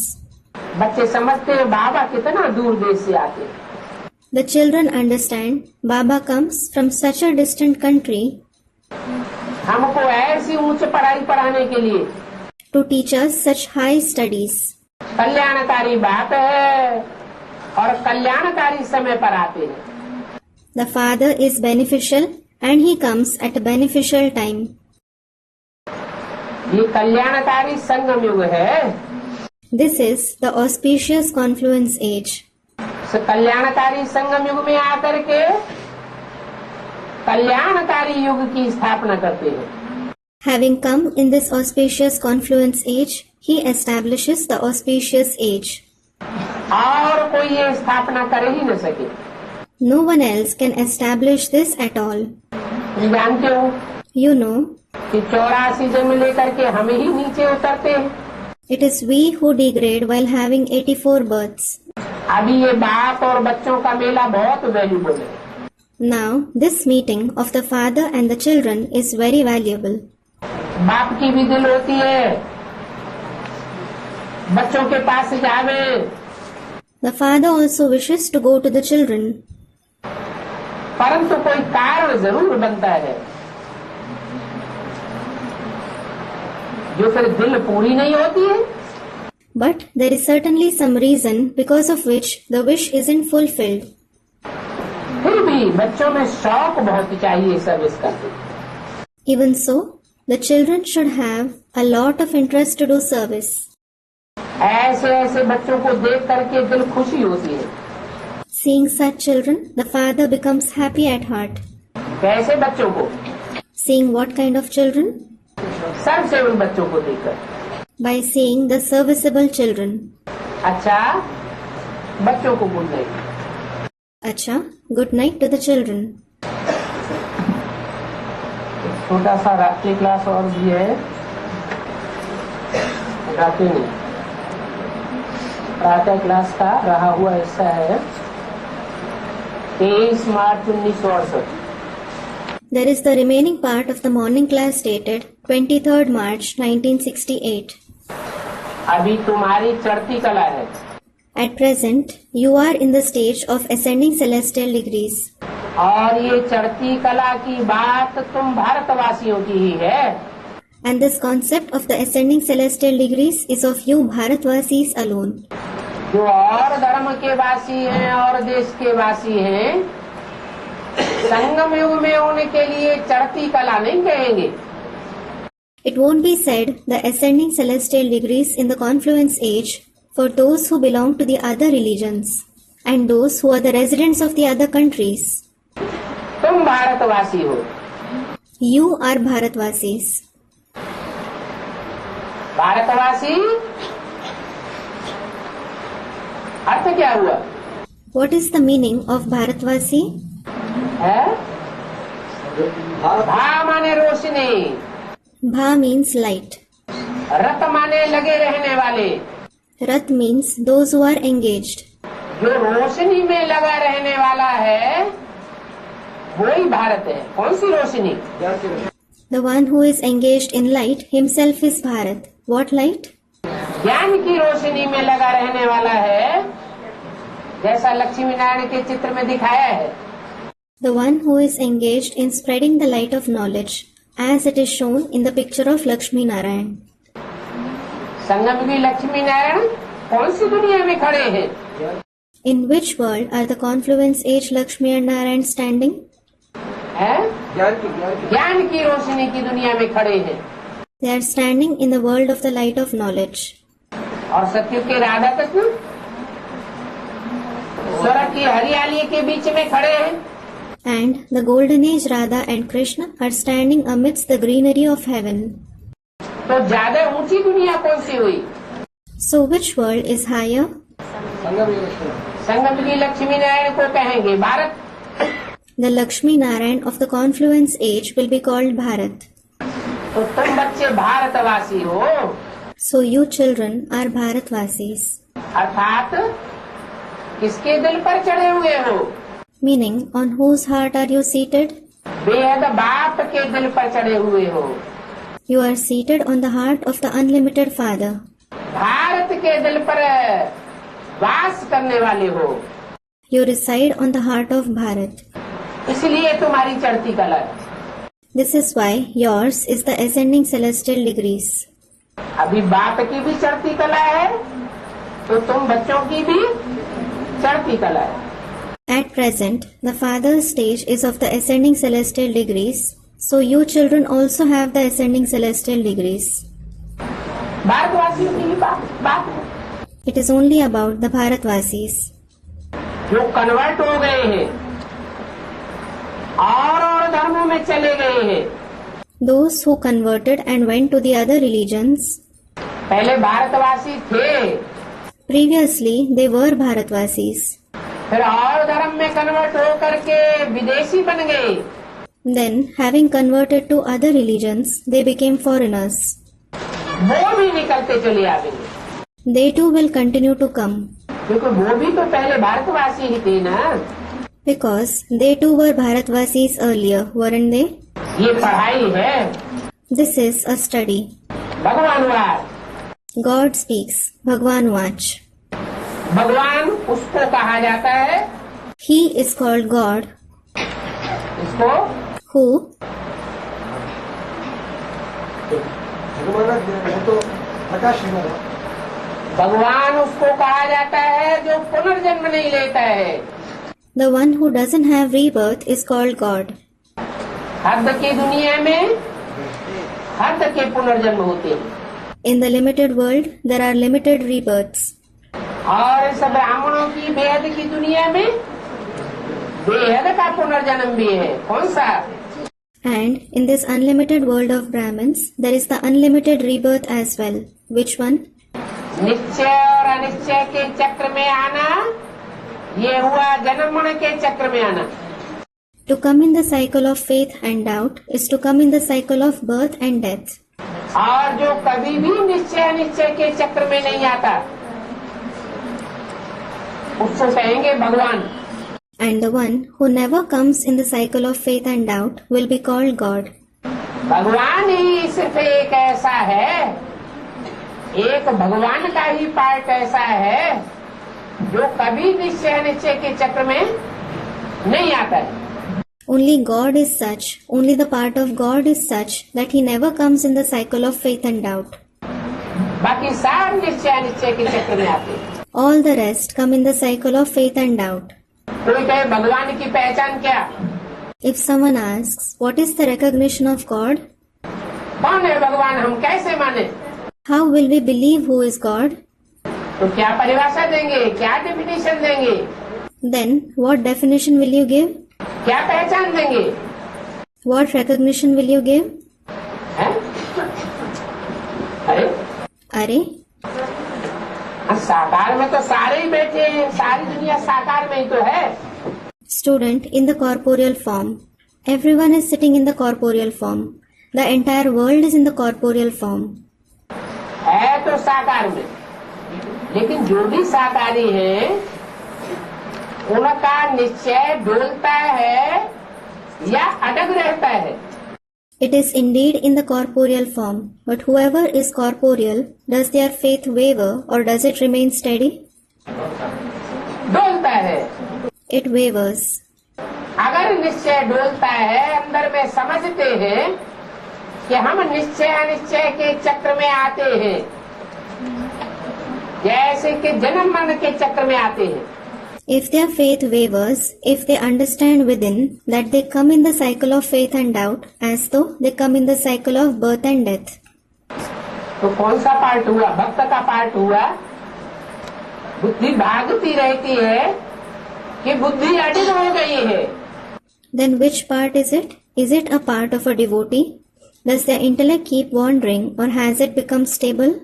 बच्चे समझते हैं बाबा कितना दूर देश से आते हैं। The children understand Baba comes from such a distant country हमको ऐसी उच्च पढ़ाई पढ़ाने के लिए to teach us such high studies. कल्याणकारी बाप है और कल्याणकारी समय पर आते हैं। The Father is beneficial and he comes at a beneficial time. ये कल्याणकारी संगम युग है। This is the auspicious confluence age. कल्याणकारी संगम युग में आकर के कल्याणकारी युग की स्थापना करते हैं। Having come in this auspicious confluence age, he establishes the auspicious age. और कोई ये स्थापना कर ही न सके। No one else can establish this at all. तुम जानते हो You know, कि 84 जन्म लेकर के हम ही नीचे उतरते हैं। it is we who degrade while having 84 births. अभी ये बाप और बच्चों का मेला बहुत वैल्यूबल है। Now, this meeting of the father and the children is very valuable. बाप की भी दिल होती है बच्चों के पास जावे। The father also wishes to go to the children, परंतु कोई कारण जरूर बनता है जो फिर दिल पूरी नहीं होती है। but there is certainly some reason because of which the wish isn't fulfilled. फिर भी बच्चों में शौक बहुत चाहिए सर्विस का। Even so, the children should have a lot of interest to do service. ऐसे ऐसे बच्चों को देख करके दिल खुशी होती है। Seeing such children, the father becomes happy at heart. कैसे बच्चों को? Seeing what kind of children? सर्वसेवक बच्चों को देखकर। By seeing the serviceable children. अच्छा, बच्चों को good night. Acha, good night to the children. छोटा सा रात्रि क्लास और भी है। रात्रि नहीं, प्रातः क्लास का रहा हुआ हिस्सा है 23 मार्च 1968। There is the remaining part of the morning class dated 23rd March 1968. अभी तुम्हारी चढ़ती कला है। At present, you are in the stage of ascending celestial degrees. और ये चढ़ती कला की बात तुम भारतवासियों की ही है। And this concept of the ascending celestial degrees is of you Bharatvasis alone. जो और धर्म के वासी हैं और देश के वासी हैं, संगम युग में उनके लिए चढ़ती कला नहीं कहेंगे। It won't be said the ascending celestial degrees in the confluence age for those who belong to the other religions and those who are the residents of the other countries. तुम भारतवासी हो। You are Bharatvasis. भारतवासी अर्थ क्या हुआ? What is the meaning of Bharatvasi? है भा माने रोशनी, Bha means light. रत माने लगे रहने वाले। Rat means those who are engaged. जो रोशनी में लगा रहने वाला है वही भारत है। कौन सी रोशनी? The one who is engaged in light himself is Bharat. What light? ज्ञान की रोशनी में लगा रहने वाला है, जैसा लक्ष्मी नारायण के चित्र में दिखाया है। The one who is engaged in spreading the light of knowledge, as it is shown in the picture of Lakshmi Narayan. संगम की लक्ष्मी नारायण कौन सी दुनिया में खड़े हैं? In which world are the confluence age Lakshmi and Narayan standing? है? ज्ञान की रोशनी की दुनिया में खड़े हैं। They are standing in the world of the light of knowledge. और सत्युग के राधा कृष्ण स्वर्ग की हरियाली के बीच में खड़े हैं। And the golden age Radha and Krishna are standing amidst the greenery of heaven. तो ज्यादा ऊंची दुनिया कौन सी हुई? So which world is higher? संगम की लक्ष्मी नारायण को कहेंगे Bharat. The Lakshmi Narayan of the confluence age will be called Bharat. तो तुम बच्चे भारतवासी हो, So you children are Bharatvasis. अर्थात किसके दिल पर चढ़े हुए हो? Meaning, on whose heart are you seated? बेहद बाप के दिल पर चढ़े हुए हो। You are seated on the heart of the unlimited Father. Bharat के दिल पर वास करने वाले हो, You reside on the heart of Bharat. इसलिए तुम्हारी चढ़ती कला है। This is why yours is the ascending celestial degrees. अभी बाप की भी चढ़ती कला है, तो तुम बच्चों की भी चढ़ती कला है। At present, the Father's stage is of the ascending celestial degrees, so you children also have the ascending celestial degrees. भारतवासियों की ही बात है। It is only about the Bharatvasis. जो कन्वर्ट हो गए हैं और धर्मों में चले गए हैं। Those who converted and went to the other religions, पहले भारतवासी थे, previously they were Bharatvasis. फिर और धर्म में कन्वर्ट हो करके विदेशी बन गए। Then, having converted to other religions, they became foreigners. वो भी निकलते चले आएंगे, They too will continue to come, क्योंकि वो भी तो पहले भारतवासी ही थे ना। because they too were Bharatvasis earlier, weren't they? ये पढ़ाई है, This is a study. भगवान वाद। God speaks, Bhagwan Vach. भगवान उसको कहा जाता है, He is called God, इसको who भगवान उसको कहा जाता है जो पुनर्जन्म नहीं लेता है। the one who doesn't have rebirth is called God. हद की दुनिया में हद के पुनर्जन्म होते हैं, In the limited world, there are limited rebirths. और इस ब्राह्मणों की बेहद की दुनिया में बेहद का पुनर्जन्म भी है। कौन सा? And in this unlimited world of Brahmins, there is the unlimited rebirth as well. Which one? निश्चय और अनिश्चय के चक्र में आना, ये हुआ जन्म मरण के चक्र में आना। To come in the cycle of faith and doubt is to come in the cycle of birth and death. और जो कभी भी निश्चय अनिश्चय के चक्र में नहीं आता, उसको कहेंगे भगवान। And the one who never comes in the cycle of faith and doubt will be called God. भगवान ही सिर्फ एक ऐसा है, एक भगवान का ही पार्ट ऐसा है जो कभी निश्चय अनिश्चय के चक्र में नहीं आता है। Only God is such, only the part of God is such that he never comes in the cycle of faith and doubt. बाकी सारे निश्चय अनिश्चय के चक्र में आते हैं। All the rest come in the cycle of faith and doubt. कोई कहे भगवान की पहचान क्या? If someone asks, what is the recognition of God? कौन है भगवान, हम कैसे माने? How will we believe who is God? तो क्या परिभाषा देंगे, क्या डेफिनेशन देंगे, Then, what definition will you give? क्या पहचान देंगे? What recognition will you give? है? अरे Are? साकार में तो सारे ही बैठे हैं, सारी दुनिया साकार में ही तो है। Student, in the corporeal form. Everyone is sitting in the corporeal form. The entire world is in the corporeal form. है तो साकार में, लेकिन जो भी साकारी है उनका निश्चय डोलता है या अटक रहता है। It is indeed in the corporeal form, but whoever is corporeal, does their faith waver or does it remain steady? डोलता है। It wavers. अगर निश्चय डोलता है, अंदर में समझते हैं कि हम निश्चय अनिश्चय के चक्र में आते हैं, जैसे कि जन्म मरण के चक्र में आते हैं। If their faith wavers, if they understand within that they come in the cycle of faith and doubt, as though they come in the cycle of birth and death. तो कौन सा पार्ट हुआ? भक्त का पार्ट हुआ। बुद्धि भागती रहती है कि बुद्धि अडिग हो गई है। Then which part is it? Is it a part of a devotee? Does their intellect keep wandering or has it become stable?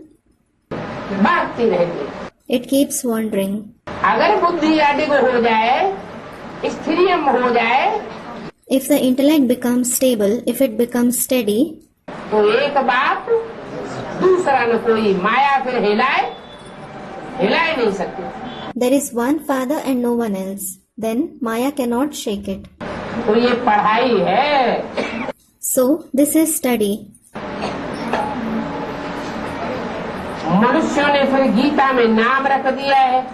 भागती रहती है। It keeps wandering. अगर बुद्धि अडिग हो जाए, स्थिरियम हो जाए, If the intellect becomes stable, if it becomes steady, तो एक बाप दूसरा न कोई, माया फिर हिला नहीं सकती। there is one father and no one else. Then Maya cannot shake it. तो ये पढ़ाई है। So this is study. मनुष्यों ने फिर गीता में नाम रख दिया है।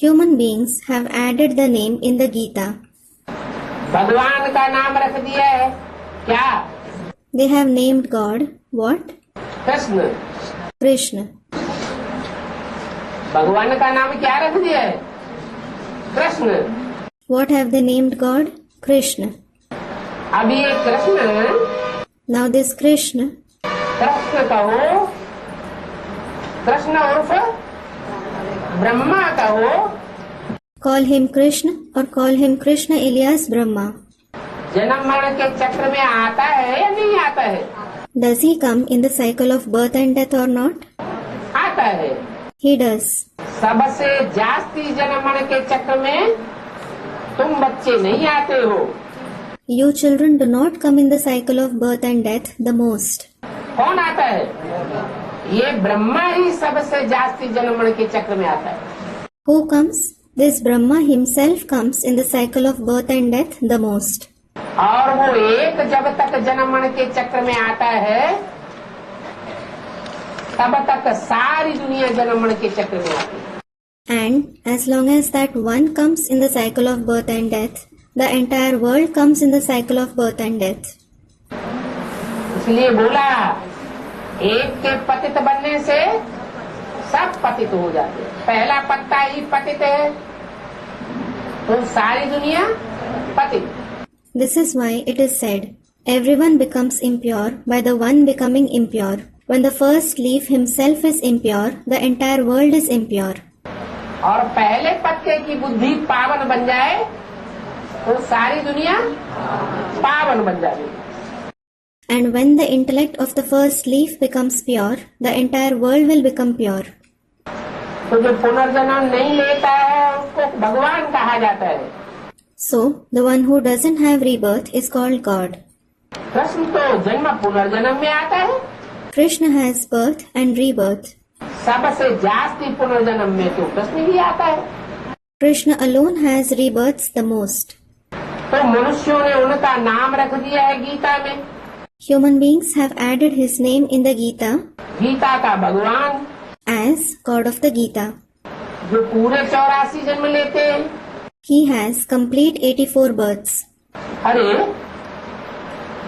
Human beings have added the name in the Gita. भगवान का नाम रख दिया है। क्या? They have named God what? Krishna. Krishna. भगवान का नाम क्या रख दिया है? Krishna. What have they named God? Krishna. अब ये Krishna, Now this Krishna, Krishna कहो, कृष्ण उर्फ ब्रह्मा कहो, call him Krishna or call him Krishna alias Brahma. जन्म मरण के चक्र में आता है या नहीं आता है? Does he come in the cycle of birth and death or not? आता है। He does. सबसे जास्ती जन्म मरण के चक्र में तुम बच्चे नहीं आते हो। You children do not come in the cycle of birth and death the most. कौन आता है? ये ब्रह्मा ही सबसे जास्ती जन्म मरण के चक्र में आता है। Who comes? This Brahma himself comes in the cycle of birth and death the most. और वो एक जब तक जन्म मरण के चक्र में आता है, तब तक सारी दुनिया जन्म मरण के चक्र में आती है। And as long as that one comes in the cycle of birth and death, the entire world comes in the cycle of birth and death. इसलिए बोला, एक के पतित बनने से सब पतित हो जाते हैं। पहला पत्ता ही पतित है, तो सारी दुनिया पतित। This is why it is said, everyone becomes impure by the one becoming impure. When the first leaf himself is impure, the entire world is impure. और पहले पत्ते की बुद्धि पावन बन जाए तो सारी दुनिया पावन बन जाती है। And when the intellect of the first leaf becomes pure, the entire world will become pure. तो जो पुनर्जन्म नहीं लेता है उसको भगवान कहा जाता है। So, the one who doesn't have rebirth is called God. Krishna तो जन्म पुनर्जन्म में आता है। Krishna has birth and rebirth. सबसे जास्ती पुनर्जन्म में तो कृष्ण ही आता है। Krishna alone has rebirths the most. तो मनुष्यों ने उनका नाम रख दिया है गीता में। Human beings have added his name in the Gita Gita का भगवान, as God of the Gita. जो पूरे 84 जन्म लेते हैं। He has complete 84 births. अरे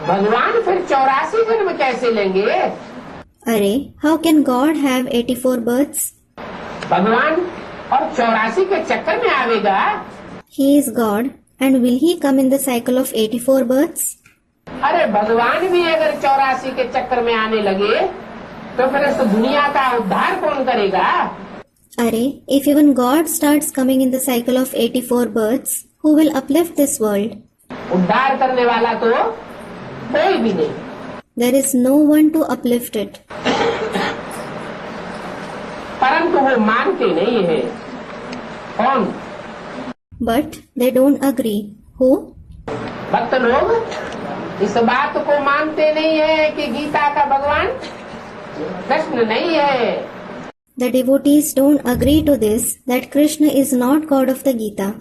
भगवान फिर 84 जन्म कैसे लेंगे? Arey, how can God have 84 births? भगवान और 84 के चक्कर में आवेगा। He is God and will he come in the cycle of 84 births? अरे भगवान भी अगर 84 के चक्कर में आने लगे तो फिर इस दुनिया का उद्धार कौन करेगा? Arey, if even God starts coming in the cycle of 84 births, who will uplift this world? उद्धार करने वाला तो कोई भी नहीं। There is no one to uplift it. परंतु वो मानते नहीं है। कौन? But they don't agree. Who? भक्त लोग इस बात को मानते नहीं है कि गीता का भगवान कृष्ण नहीं है। The devotees don't agree to this, that Krishna is not God of the Gita.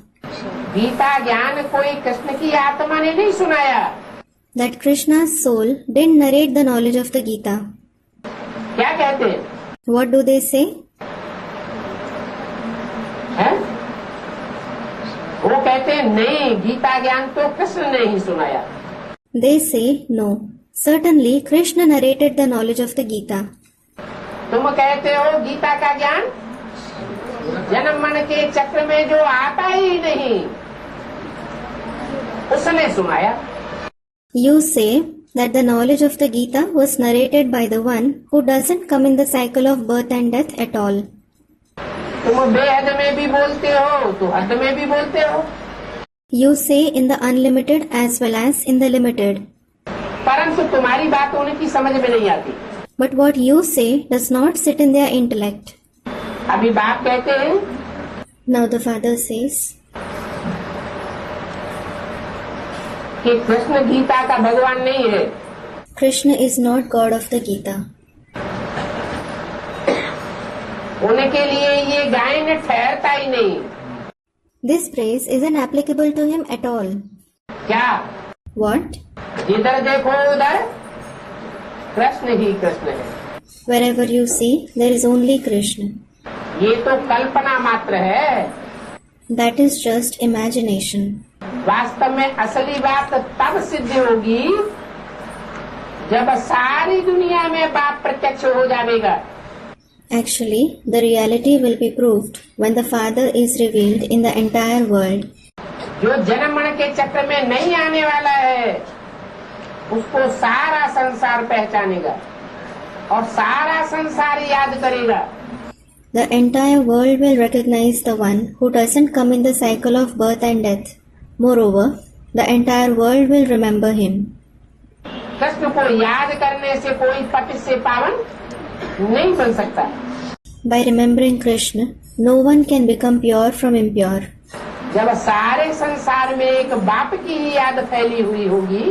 Gita ज्ञान कोई कृष्ण की आत्मा ने नहीं सुनाया। That Krishna's soul didn't narrate the knowledge of the Gita. क्या कहते हैं? What do they say? हैं? वो कहते हैं नहीं, गीता ज्ञान तो कृष्ण ने ही सुनाया। They say, no, certainly Krishna narrated the knowledge of the Gita. तुम कहते हो गीता का ज्ञान जन्म मन के चक्र में जो आता ही नहीं उसने सुनाया। You say that the knowledge of the Gita was narrated by the one who doesn't come in the cycle of birth and death at all. तुम बेहद में भी बोलते हो तो हद में भी बोलते हो। You say in the unlimited as well as in the limited. परंतु तुम्हारी बात उनकी समझ में नहीं आती। But what you say does not sit in their intellect. अभी बाप कहते हैं Now the father says कि कृष्ण गीता का भगवान नहीं है। Krishna is not God of the Gita. उनके लिए ये गायन ठहरता ही नहीं। This praise isn't applicable to him at all. क्या? What? जिधर देखो उधर कृष्ण ही कृष्ण है। Wherever you see, there is only Krishna. ये तो कल्पना मात्र है। That is just imagination. वास्तव में असली बात तब सिद्ध होगी जब सारी दुनिया में बाप प्रत्यक्ष हो जाएगा। Actually, the reality will be proved when the Father is revealed in the entire world. जो जन्म मरण के चक्र में नहीं आने वाला है उसको सारा संसार पहचानेगा और सारा संसार याद करेगा। The entire world will recognize the one who doesn't come in the cycle of birth and death. Moreover, the entire world will remember him. Krishna को याद करने से कोई पतित से पावन नहीं बन सकता। By remembering Krishna, no one can become pure from impure. जब सारे संसार में एक बाप की ही याद फैली हुई होगी,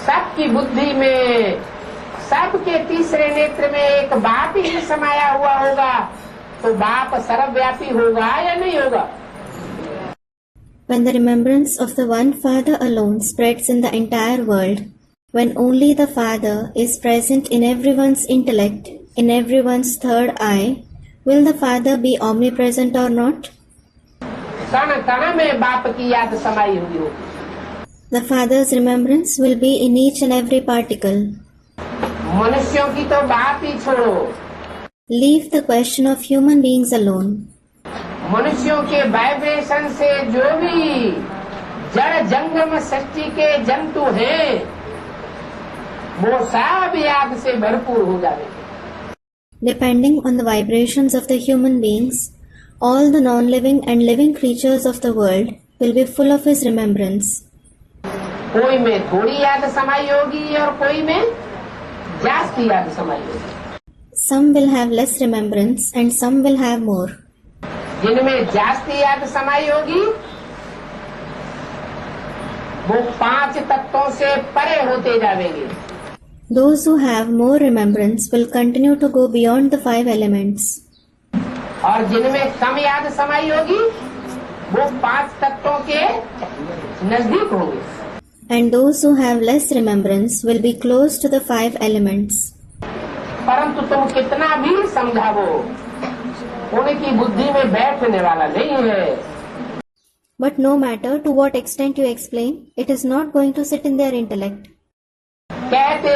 सबकी बुद्धि में, सबके तीसरे नेत्र में एक बाप ही समाया हुआ होगा, तो बाप सर्वव्यापी होगा या नहीं होगा? When the remembrance of the one Father alone spreads in the entire world, when only the Father is present in everyone's intellect, in everyone's third eye, will the Father be omnipresent or not? कण कण में बाप की याद समाई हुई होगी। The Father's remembrance will be in each and every particle. मनुष्यों की तो बात ही छोड़ो, Leave the question of human beings alone. मनुष्यों के वाइब्रेशन से जो भी जड़ जंगम सृष्टि के जंतु हैं वो सब याद से भरपूर हो जाएंगे। Depending on the vibrations of the human beings, all the non-living and living creatures of the world will be full of his remembrance. कोई में थोड़ी याद समाई होगी और कोई में जास्ती याद समाई होगी। Some will have less remembrance and some will have more. जिनमें जास्ती याद समाई होगी वो 5 तत्वों से परे होते जाएंगे। Those who have more remembrance will continue to go beyond the 5 elements. और जिनमें कम याद समाई होगी वो 5 तत्वों के नजदीक होंगे। And those who have less remembrance will be close to the 5 elements. परंतु तुम कितना भी समझावो उनकी बुद्धि में बैठने वाला नहीं है। But no matter to what extent you explain, it is not going to sit in their intellect. कहते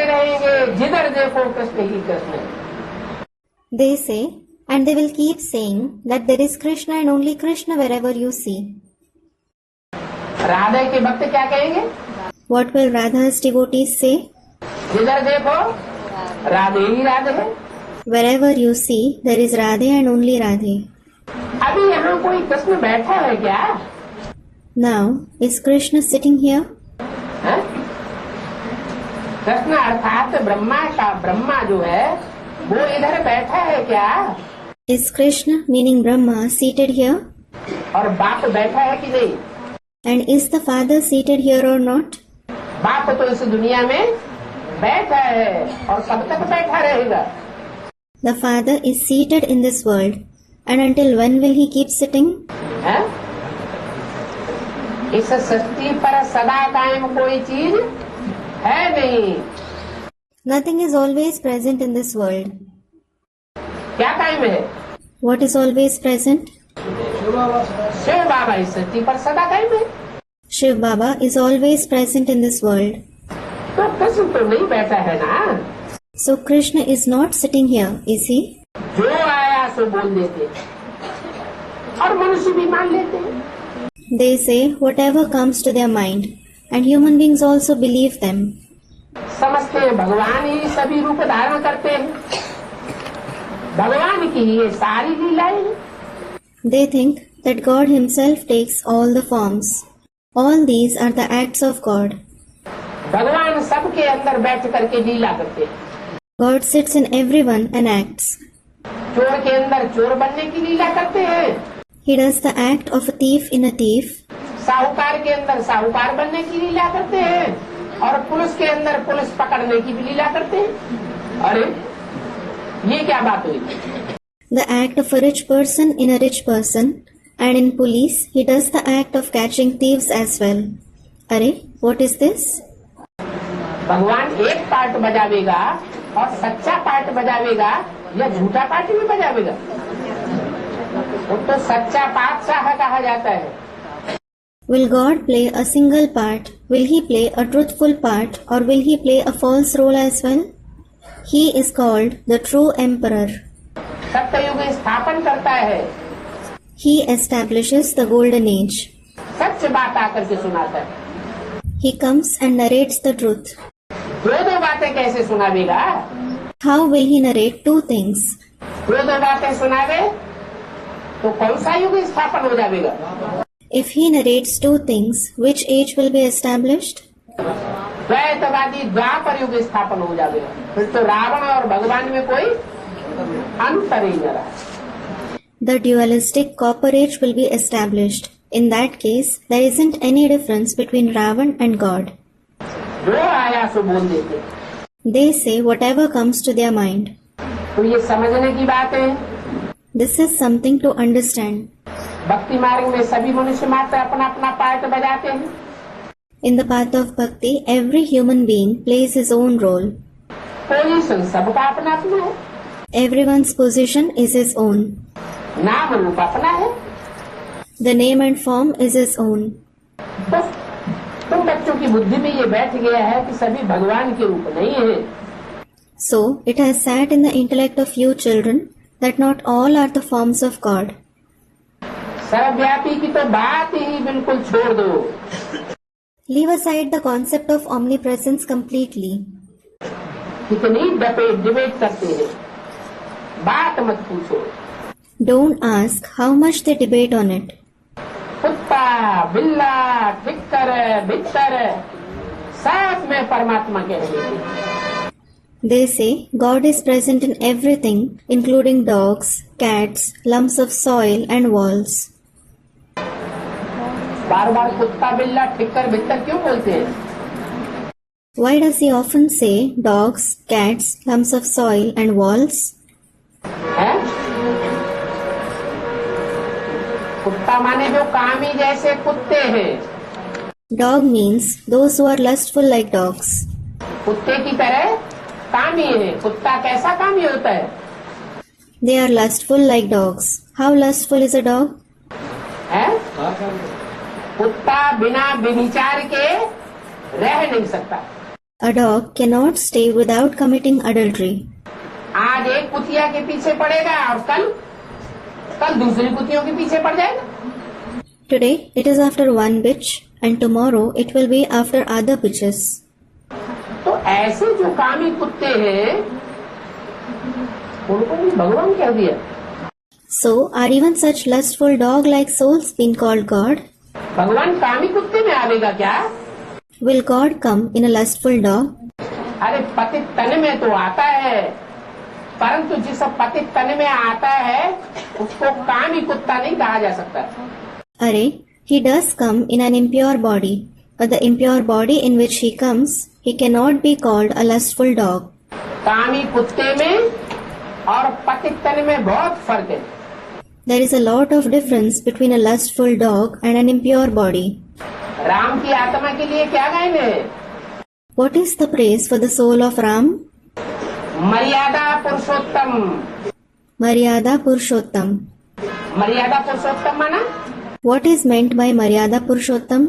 रहेंगे जिधर देखो कृष्ण ही Krishna. They say, and they will keep saying, that there is Krishna and only Krishna wherever you see. Radhe के भक्त क्या कहेंगे? What will Radha's devotees say? जिधर देखो राधे ही राधे है। Wherever you see, there is Radhe and only Radhe. अभी यहाँ कोई कृष्ण बैठा है क्या? Now, is Krishna sitting here? है? कृष्ण अर्थात ब्रह्मा का ब्रह्मा जो है वो इधर बैठा है क्या? Is Krishna, meaning Brahma, seated here? और बाप बैठा है कि नहीं? And is the Father seated here or not? बाप तो इस दुनिया में बैठा है और कब तक बैठा रहेगा? The Father is seated in this world, and until when will he keep sitting? है? इस सृष्टि पर सदा कायम कोई चीज है नहीं। Nothing is always present in this world. क्या कायम है? What is always present? Shiv बाबा इस सृष्टि पर सदा कायम है। Shiv Baba is always present in this world. तो कृष्ण तो नहीं बैठा है ना, So Krishna is not sitting here, is he? जो आया सो बोल देते और मनुष्य भी मान लेते हैं। They say whatever comes to their mind, and human beings also believe them. समझते हैं भगवान ही सभी रूप धारण करते हैं, भगवान की ये सारी लीलाएं हैं। They think that God himself takes all the forms. All these are the acts of God. भगवान सबके अंदर बैठ करके लीला करते हैं। God sits in everyone and acts. चोर के अंदर चोर बनने की लीला करते हैं, He does the act of a thief in a thief. साहूकार के अंदर साहूकार बनने की लीला करते हैं, और पुलिस के अंदर पुलिस पकड़ने की भी लीला करते हैं। अरे ये क्या बात हुई? The act of a rich person in a rich person, and in police he does the act of catching thieves as well. Arey, what is this? भगवान एक पार्ट बजावेगा और सच्चा पार्ट बजावेगा या झूठा पार्ट भी बजावेगा? वो तो सच्चा पातशाह कहा जाता है। Will God play a single part? Will he play a truthful part, or will he play a false role as well? He is called the true emperor. सत्ययुग स्थापन करता है, He establishes the golden age. सच बात आकर के सुनाता है। He comes and narrates the truth. दो बातें कैसे सुनावेगा? How will he narrate two things? दो बातें सुनावे तो कौन सा युग स्थापन हो जाएगा? If he narrates two things, which age will be established? द्वैतवादी द्वापर युग स्थापन हो जाएगा। फिर तो रावण और भगवान में कोई अंतर ही न रहा। The dualistic copper age will be established. In that case, there isn't any difference between Ravan and God. जो आया सो बोल देते। They say whatever comes to their mind. तो ये समझने की बात है। This is something to understand. भक्ति मार्ग में सभी मनुष्य मात्र अपना अपना पार्ट बजाते हैं। In the path of bhakti, every human being plays his own role. Position सबका अपना अपना है, Everyone's position is his own. नाम रूप अपना है। The name and form is his own. तो तुम बच्चों की बुद्धि में ये बैठ गया है कि सभी भगवान के रूप नहीं है। So, it has sat in the intellect of you children that not all are the forms of God. सर्वव्यापी की तो बात ही बिल्कुल छोड़ दो। Leave aside the concept of omnipresence completely. कितनी डिबेट करते हैं, बात मत पूछो। Don't ask how much they debate on it. कुत्ता बिल्ला ठिक्कर भिक्कर सब में परमात्मा कह देते। They say God is present in everything, including dogs, cats, lumps of soil and walls. बार बार कुत्ता बिल्ला ठिक्कर भिक्कर क्यों बोलते हैं? Why does he often say dogs, cats, lumps of soil and walls? है? कुत्ता माने जो कामी जैसे कुत्ते हैं। Dog means those who are lustful like dogs. कुत्ते की तरह कामी है। कुत्ता कैसा कामी होता है? They are lustful like dogs. How lustful is a dog? है? कुत्ता बिना व्यभिचार के रह नहीं सकता। A dog cannot stay without committing adultery. आज एक कुतिया के पीछे पड़ेगा और कल दूसरी कुतियों के पीछे पड़ जाएगा। Today it is after one bitch and tomorrow it will be after other bitches. तो ऐसे जो कामी कुत्ते हैं उनको भी भगवान कह दिया। So are even such lustful dog-like souls being called God? भगवान कामी कुत्ते में आवेगा क्या? Will God come in a lustful dog? अरे पतित तन में तो आता है, परंतु जिस पतित तन में आता है उसको कामी कुत्ता नहीं कहा जा सकता। Arey, he does come in an impure body, but the impure body in which he comes, he cannot be called a lustful dog. कामी कुत्ते में और पतित तन में बहुत फर्क है। There is a lot of difference between a lustful dog and an impure body. Ram की आत्मा के लिए क्या गायन है? What is the praise for the soul of Ram? मर्यादा पुरुषोत्तम। Maryada Purushottam. मर्यादा पुरुषोत्तम माना What is meant by Maryada Purushottam?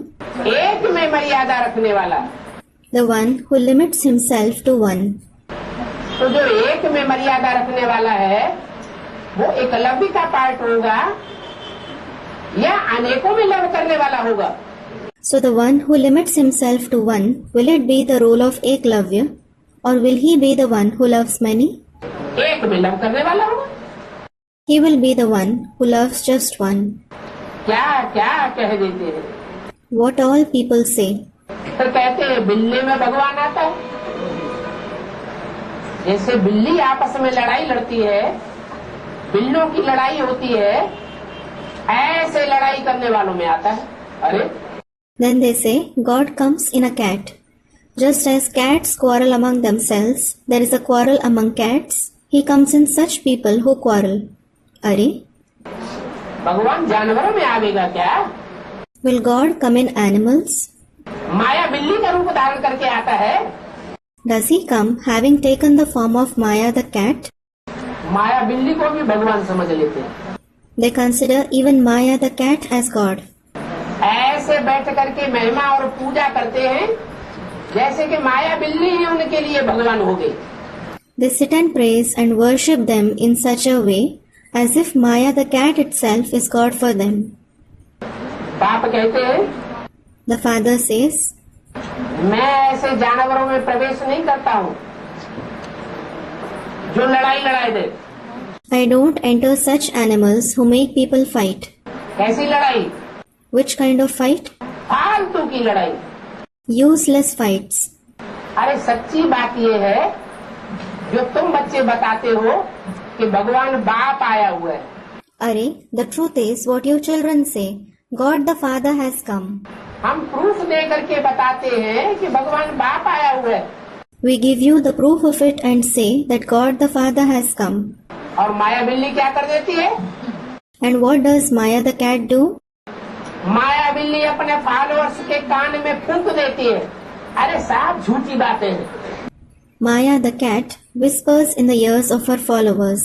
एक में मर्यादा रखने वाला। The one who limits himself to one. तो जो एक में मर्यादा रखने वाला है वो एकलव्य का पार्ट होगा या अनेकों में लव करने वाला होगा। So the one who limits himself to one, will it be the role of Eklavya, or will he be the one who loves many? एक में लव करने वाला होगा। He will be the one who loves just one. क्या क्या कह देते हैं। What all people say. फिर कहते हैं बिल्ली में भगवान आता है। जैसे बिल्ली आपस में लड़ाई लड़ती है, बिल्लों की लड़ाई होती है, ऐसे लड़ाई करने वालों में आता है। अरे Then they say, God comes in a cat. Just as cats quarrel among themselves, there is a quarrel among cats. He comes in such people who quarrel. अरे, भगवान जानवरों में आवेगा क्या? will God come in animals? माया बिल्ली का रूप धारण करके आता है। Does he come having taken the form of Maya the cat? माया बिल्ली को भी भगवान समझ लेते हैं। They consider even Maya the cat as God. ऐसे बैठ करके महिमा और पूजा करते हैं जैसे कि माया बिल्ली ही उनके लिए भगवान हो गई। They sit and praise and worship them in such a way as if Maya the cat itself is God for them. बाप कहते हैं The father says, मैं ऐसे जानवरों में प्रवेश नहीं करता हूँ जो लड़ाई लड़ाई दे। I don't enter such animals who make people fight. कैसी लड़ाई? Which kind of fight? फालतू की लड़ाई। Useless fights. अरे सच्ची बात ये है जो तुम बच्चे बताते हो कि भगवान बाप आया हुआ है। अरे, the truth is what you children say. God the Father has come. हम प्रूफ दे करके बताते हैं कि भगवान बाप आया हुआ है। We give you the proof of it and say that God the Father has come. और माया बिल्ली क्या कर देती है? And what does Maya the cat do? माया बिल्ली अपने फॉलोअर्स के कान में फूंक देती है। अरे साहब झूठी बातें हैं। Maya the cat whispers in the ears of her followers.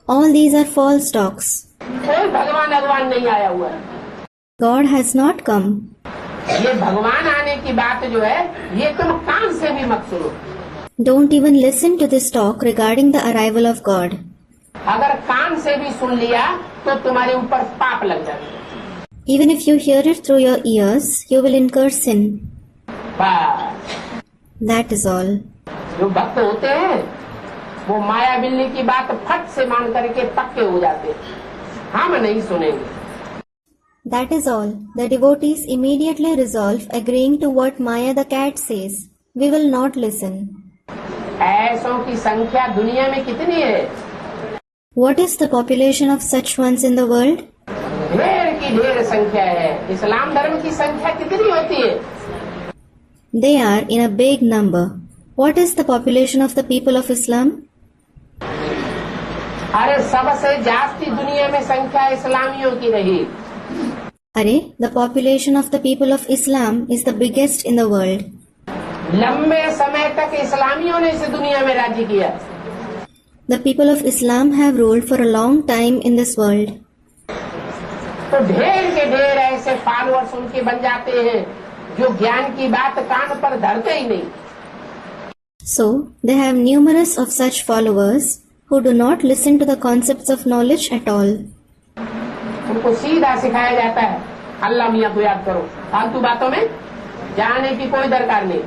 All these are false talks. कोई भगवान नहीं आया हुआ है। God has not come. ये भगवान आने की बात जो है ये तुम कान से भी मत सुनो। Don't even listen to this talk regarding the arrival of God. अगर कान से भी सुन लिया तो तुम्हारे ऊपर पाप लग जाएगा। Even if you hear it through your ears, you will incur sin. बस That is all. जो भक्त होते हैं वो माया बिल्ली की बात फट से मान करके पक्के हो जाते हैं। हम नहीं सुनेंगे। That is all. The devotees immediately resolve agreeing to what Maya the cat says. We will not listen. ऐसों की संख्या दुनिया में कितनी है? What is the population of such ones in the world? ढेर की ढेर संख्या है। इस्लाम धर्म की संख्या कितनी होती है? They are in a big number. What is the population of the people of Islam? अरे सबसे जास्ती दुनिया में संख्या इस्लामियों की रही। अरे, the population of the people of Islam is the biggest in the world. लंबे समय तक इस्लामियों ने इस दुनिया में राज्य किया। The people of Islam have ruled for a long time in this world. तो ढेर के ढेर ऐसे फॉलोअर्स उनके बन जाते हैं जो ज्ञान की बात कान पर धरते ही नहीं। So, they have numerous of such followers who do not listen to the concepts of knowledge at all. उनको सीधा सिखाया जाता है अल्लाह मियाँ को याद करो, फालतू बातों में जाने की कोई दरकार नहीं।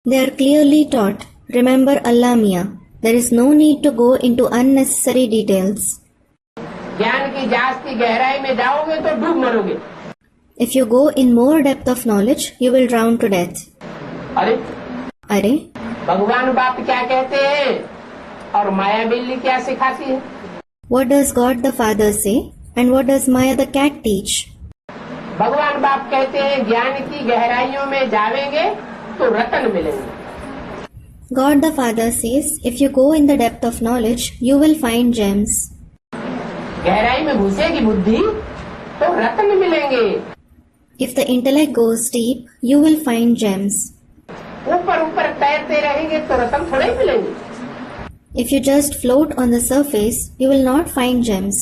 They are clearly taught, remember Allah Mia. There is no need to go into unnecessary details. ज्ञान की जास्ती गहराई में जाओगे तो डूब मरोगे। If you go in more depth of knowledge, you will drown to death. अरे, भगवान बाप क्या कहते हैं और माया बिल्ली क्या सिखाती है? What does God the Father say and what does Maya the cat teach? भगवान बाप कहते हैं ज्ञान की गहराइयों में जावेंगे तो रतन मिलेंगे। God the Father says, if you go in the depth of knowledge, you will find gems. गहराई में घुसेगी बुद्धि तो रत्न मिलेंगे। If the intellect goes deep, you will find gems. ऊपर ऊपर तैरते रहेंगे तो रत्न थोड़े ही मिलेंगे। If you just float on the surface, you will not find gems.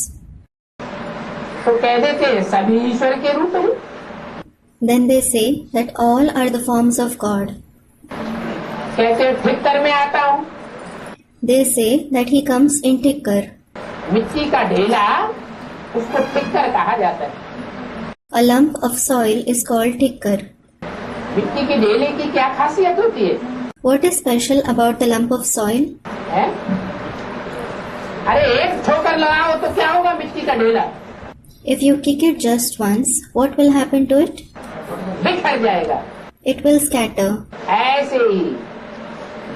तो कह देते हैं सभी ईश्वर के रूप हैं। Then they say that all are the forms of God. कहते हैं ठिक्कर में आता हूँ। They say that he comes in tikkar. मिट्टी का ढेला उसको ठिक्कर कहा जाता है। A lump of soil is called tikkar. मिट्टी के ढेले की क्या खासियत होती है? What is special about the lump of soil? है? अरे एक ठोकर लगाओ तो क्या होगा मिट्टी का ढेला? If you kick it just once, what will happen to it? बिखर जाएगा। It will scatter. ऐसे ही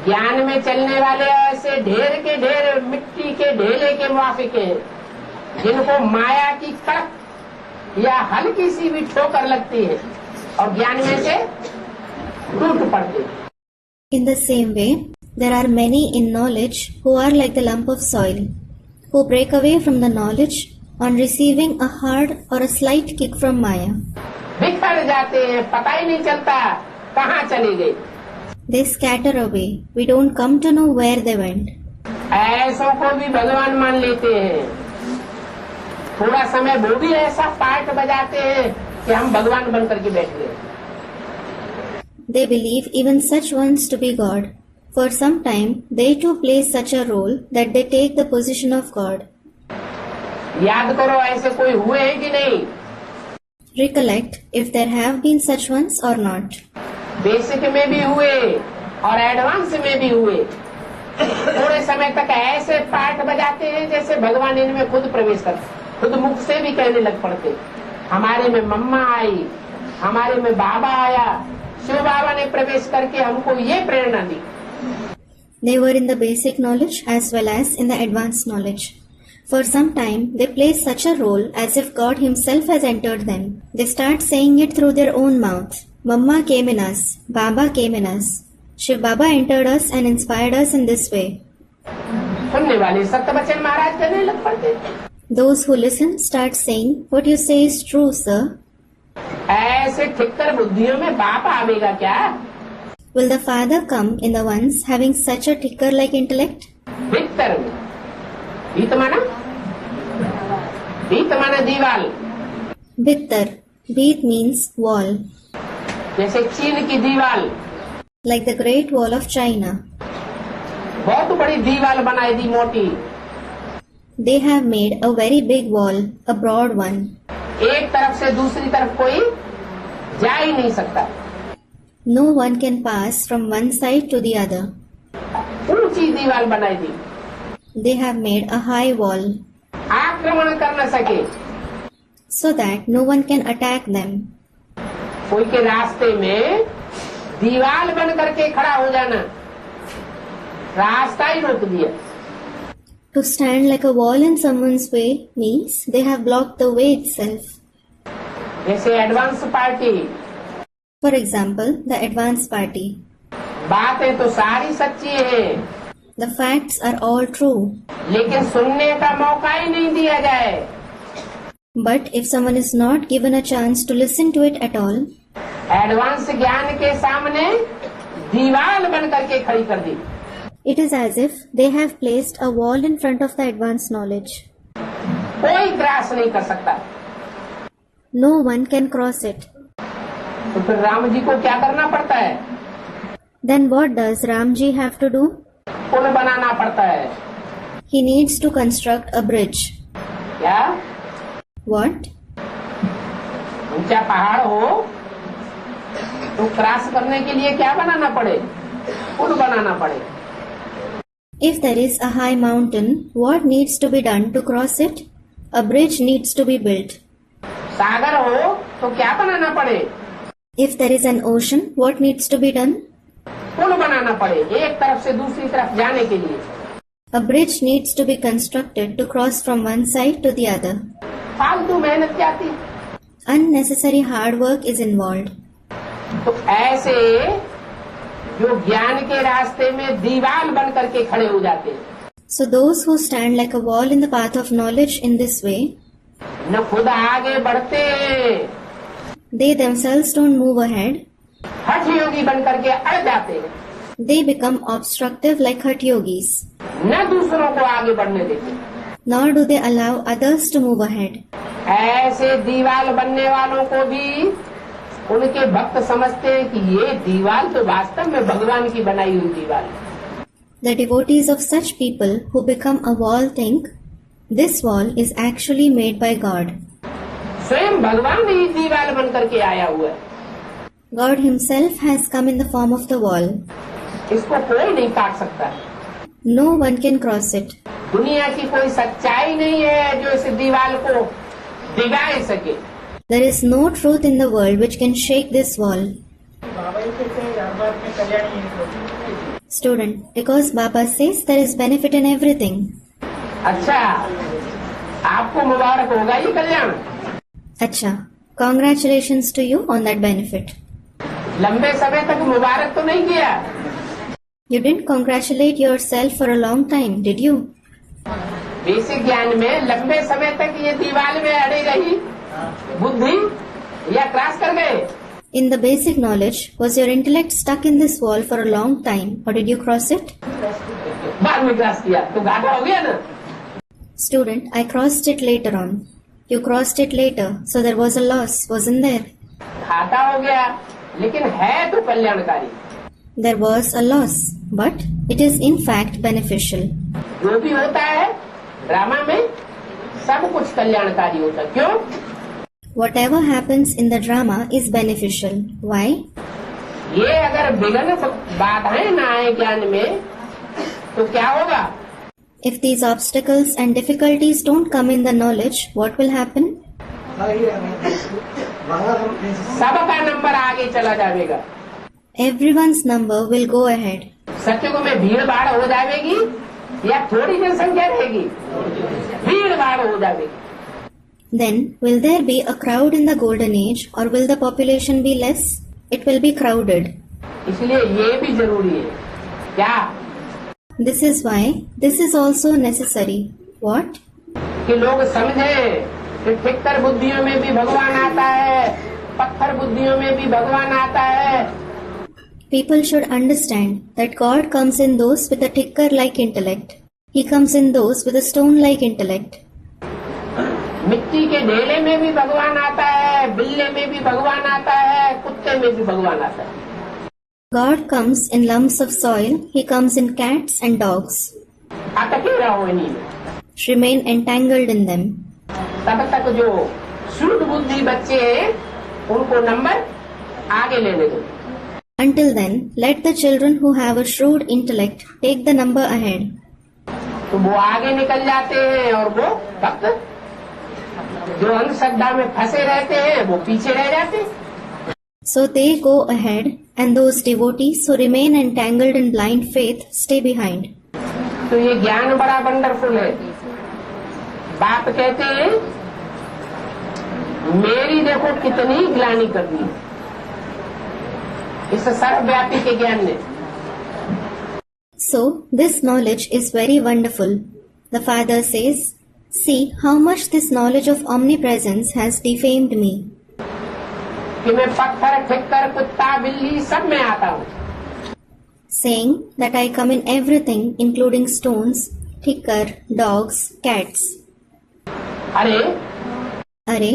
ज्ञान में चलने वाले ऐसे ढेर के ढेर मिट्टी के ढेले के मुआफिक हैं, जिनको माया की कड़क या हल्की सी भी ठोकर लगती है और ज्ञान में से टूट पड़ते हैं। In the same way, there are many in knowledge who are like the lump of soil, who break away from the knowledge on receiving a hard or a slight kick from Maya. बिखर जाते हैं, पता ही नहीं चलता कहाँ चले गए। They scatter away. We don't come to know where they went. ऐसों को भी भगवान मान लेते हैं। थोड़ा समय वो भी ऐसा पार्ट बजाते हैं कि हम भगवान बन करके बैठ गए। They believe even such ones to be God. For some time, they too play such a role that they take the position of God. याद करो ऐसे कोई हुए हैं कि नहीं? Recollect if there have been such ones or not. Basic में भी हुए और एडवांस में भी हुए। थोड़े समय तक ऐसे पार्ट बजाते हैं जैसे भगवान इनमें खुद प्रवेश करते, खुद मुख से भी कहने लग पड़ते। हमारे में मम्मा आई, हमारे में बाबा आया, शिव बाबा ने प्रवेश करके हमको ये प्रेरणा दी। They were in the basic knowledge as well as in the advanced knowledge. For some time, they play such a role as if God himself has entered them. They start saying it through their own mouth. Mamma came in us, Baba came in us. Shiv Baba entered us and inspired us in this way. सुनने वाले सत्यवचन महाराज कहने लग पड़ते। Those who listen start saying, what you say is true, sir. ऐसे ठिक्कर बुद्धियों में बाप आवेगा क्या? Will the Father come in the ones having such a ticker-like intellect? भीतर में भीत माना दीवाल। Bittar. Beet means wall. जैसे चीन की दीवाल, Like the Great Wall of China. बहुत बड़ी दीवाल बनाई दी मोटी। They have made a very big wall, a broad one. एक तरफ से दूसरी तरफ कोई जा ही नहीं सकता। No one can pass from one side to the other. ऊंची दीवार बनाई दी, They have made a high wall आक्रमण कर न सके, so that no one can attack them. कोई के रास्ते में दीवार बन करके खड़ा हो जाना, रास्ता ही रोक दिया। To stand like a wall in someone's way means they have blocked the way itself. जैसे advance party, For example, the advanced party. बातें तो सारी सच्ची है, The facts are all true. लेकिन सुनने का मौका ही नहीं दिया जाए। But if someone is not given a chance to listen to it at all, advance ज्ञान के सामने दीवार बन करके खड़ी कर दी। it is as if they have placed a wall in front of the advanced knowledge. कोई क्रॉस नहीं कर सकता। No one can cross it. तो फिर राम जी को क्या करना पड़ता है? Then what does Ramji have to do? पुल बनाना पड़ता है। He needs to construct a bridge. क्या? What? ऊंचा पहाड़ हो तो क्रॉस करने के लिए क्या बनाना पड़े? पुल बनाना पड़े। If there is a high mountain, what needs to be done to cross it? A bridge needs to be built. सागर हो तो क्या बनाना पड़े? If there is an ocean, what needs to be done? पुल बनाना पड़े एक तरफ से दूसरी तरफ जाने के लिए। A bridge needs to be constructed to cross from one side to the other. फालतू मेहनत जाती। Unnecessary hard work is involved. तो ऐसे जो ज्ञान के रास्ते में दीवार बन करके खड़े हो जाते हैं, So those who stand like a wall in the path of knowledge in this way, न खुद आगे बढ़ते हैं, they themselves don't move ahead. हठ योगी बन करके अड़ जाते हैं, They become obstructive like hurt yogis. न दूसरों को आगे बढ़ने देते, nor do they allow others to move ahead. ऐसे दीवाल बनने वालों को भी उनके भक्त समझते हैं कि ये दीवार तो वास्तव में भगवान की बनाई हुई दीवार है। The devotees of such people who become a wall think, this wall is actually made by God. स्वयं भगवान ही दीवार बन करके आया हुआ है, God himself has come in the form of the wall. इसको कोई नहीं काट सकता। No one can cross it. दुनिया की कोई सच्चाई नहीं है जो इस दीवार को डिगाए सके। There is no truth in the world which can shake this wall. Student, because Baba says there is benefit in everything. अच्छा, आपको मुबारक होगा ये कल्याण। Acha, congratulations to you on that benefit. लंबे समय तक मुबारक तो नहीं किया। You didn't congratulate yourself for a long time, did you? Basic ज्ञान में लंबे समय तक ये दीवार में अड़ी रही बुद्धि या क्रॉस कर गए? In the basic knowledge, was your intellect stuck in this wall for a long time, or did you cross it? बाद में क्रॉस किया तो घाटा हो गया ना। Student, I crossed it later on. You crossed it later, so there was a loss, wasn't there? घाटा हो गया, लेकिन है तो कल्याणकारी। There was a loss, but it is in fact beneficial. जो भी होता है ड्रामा में सब कुछ कल्याणकारी होता है। क्यों? Whatever happens in the drama is beneficial. Why? ये अगर विघ्न बाधाएं ना आए ज्ञान में तो क्या होगा? If these obstacles and difficulties don't come in the knowledge, what will happen? सबका नंबर आगे चला जाएगा। Everyone's number will go ahead. सत्युग में भीड़ भाड़ हो जाएगी या थोड़ी जनसंख्या रहेगी? भीड़ भाड़ हो जाएगी। Then, will there be a crowd in the golden age, or will the population be less? It will be crowded. इसलिए ये भी जरूरी है। क्या? This is why this is also necessary. What? कि लोग समझे कि ठिक्कर बुद्धियों में भी भगवान आता है, पत्थर बुद्धियों में भी भगवान आता है। People should understand that God comes in those with a ticker-like intellect. He comes in those with a stone-like intellect. मिट्टी के ढेले में भी भगवान आता है, बिल्ले में भी भगवान आता है, कुत्ते में भी भगवान आता है। God comes in lumps of soil. He comes in cats and dogs. अटके रहो इन्हीं में। Remain entangled in them. तब तक जो शुद्ध बुद्धि बच्चे हैं उनको नंबर आगे लेने दो। Until then, let the children who have a shrewd intellect take the number ahead. तो वो आगे निकल जाते हैं और वो भक्त जो अंधश्रद्धा में फंसे रहते हैं वो पीछे रह जाते हैं। So they go ahead, and those devotees who remain entangled in blind faith stay behind. तो ये ज्ञान बड़ा वंडरफुल है। बाप कहते हैं मेरी देखो कितनी ग्लानि करनी इस सर्वव्यापी के ज्ञान ने। So this knowledge is very wonderful. The Father says, see how much this knowledge of omnipresence has defamed me. कि मैं पत्थर ठिक्कर कुत्ता बिल्ली सब में आता हूँ। Saying that I come in everything, including stones, ticker, dogs, cats. अरे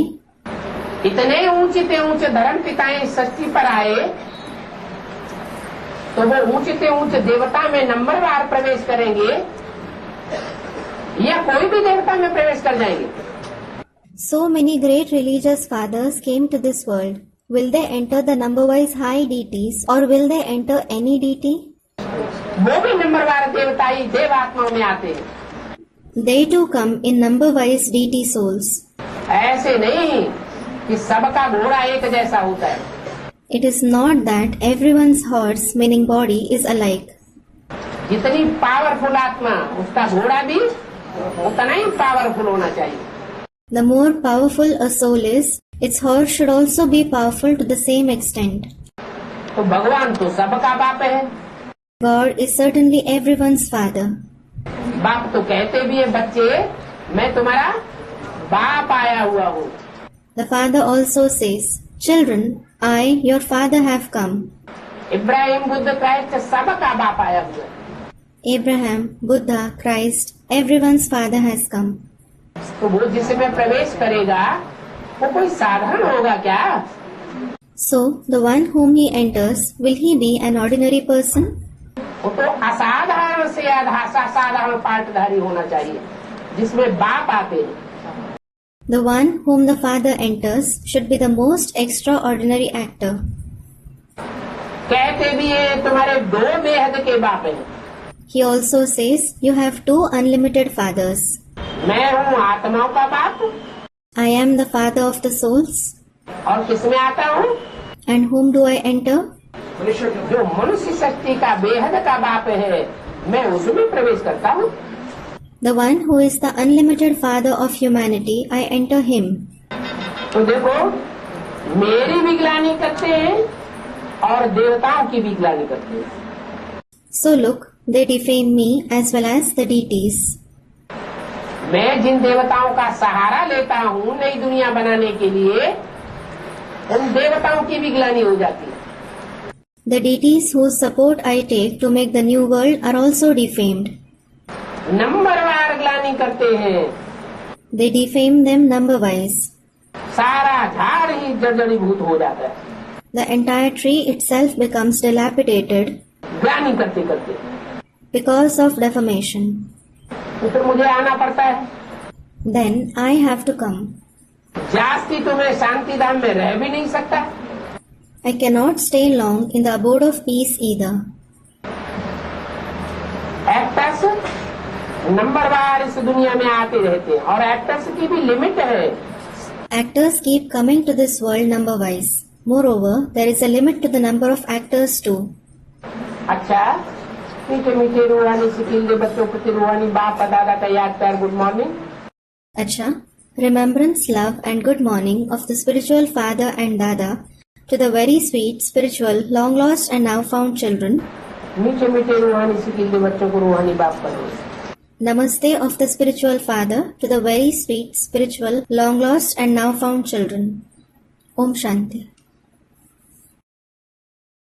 इतने ऊंचे धर्म पिताएं सृष्टि पर आए तो वो ऊंचे देवता में नंबरवार प्रवेश करेंगे या कोई भी देवता में प्रवेश कर जाएंगे? So many great religious fathers came to this world. Will they enter the number-wise high deities, or will they enter any deity? वो भी नंबरवार देवता ही देवात्माओं में आते हैं। They too come in number-wise deity souls. ऐसे नहीं कि सबका घोड़ा एक जैसा होता है। It is not that everyone's horse, meaning body, is alike. जितनी पावरफुल आत्मा उसका घोड़ा भी उतना ही पावरफुल होना चाहिए। The more powerful a soul is, its horse should also be powerful to the same extent. तो भगवान तो सबका बाप है। God is certainly everyone's father. बाप तो कहते भी है बच्चे मैं तुम्हारा बाप आया हुआ हूँ। The father also says, children, I, your father, have come. Ibrahim Buddha Christ सबका बाप आया हुआ है। Abraham, Buddha, Christ, everyone's father has come. तो वो जिसमें प्रवेश करेगा वो कोई साधारण होगा क्या? So, the one whom he enters, will he be an ordinary person? वो तो असाधारण से असाधारण पाठधारी होना चाहिए जिसमें बाप आते हैं। The one whom the Father enters should be the most extraordinary actor. कहते भी है तुम्हारे 2 बेहद के बाप हैं। He also says, you have 2 unlimited fathers. मैं हूँ आत्माओं का बाप I am the father of the souls. और किसमें आता हूँ? And whom do I enter? जो मनुष्य शक्ति का बेहद का बाप है मैं उसमें प्रवेश करता हूँ। The one who is the unlimited father of humanity, I enter him. तो देखो मेरी भी ग्लानि करते हैं और देवताओं की भी ग्लानि करते हैं। So look, they defame me as well as the deities. मैं जिन देवताओं का सहारा लेता हूँ नई दुनिया बनाने के लिए उन देवताओं की भी ग्लानि हो जाती है। The deities whose support I take to make the new world are also defamed. नंबरवार ग्लानि करते हैं। They defame them number-wise. सारा झाड़ ही जर्जरीभूत हो जाता है The entire tree itself becomes dilapidated ग्लानि करते करते। because of defamation. तो फिर मुझे आना पड़ता है। Then I have to come. जास्ती तो मैं शांति धाम में रह भी नहीं सकता। I cannot stay long in the abode of peace either. Actors नंबरवार इस दुनिया में आते रहते हैं और एक्टर्स की भी लिमिट है। Actors keep coming to this world number-wise. Moreover, there is a limit to the number of actors too. अच्छा मीठे मीठे रूहानी सिकीले बच्चों प्रति रूहानी बाप दादा का याद प्यार good morning. Acha, remembrance, love and good morning of the spiritual father and dada to the very sweet, spiritual, long lost and now found children. मीठे मीठे रूहानी सिकीले बच्चों को रूहानी बाप करो। Namaste of the spiritual father to the very sweet, spiritual, long lost and now found children. Om Shanti.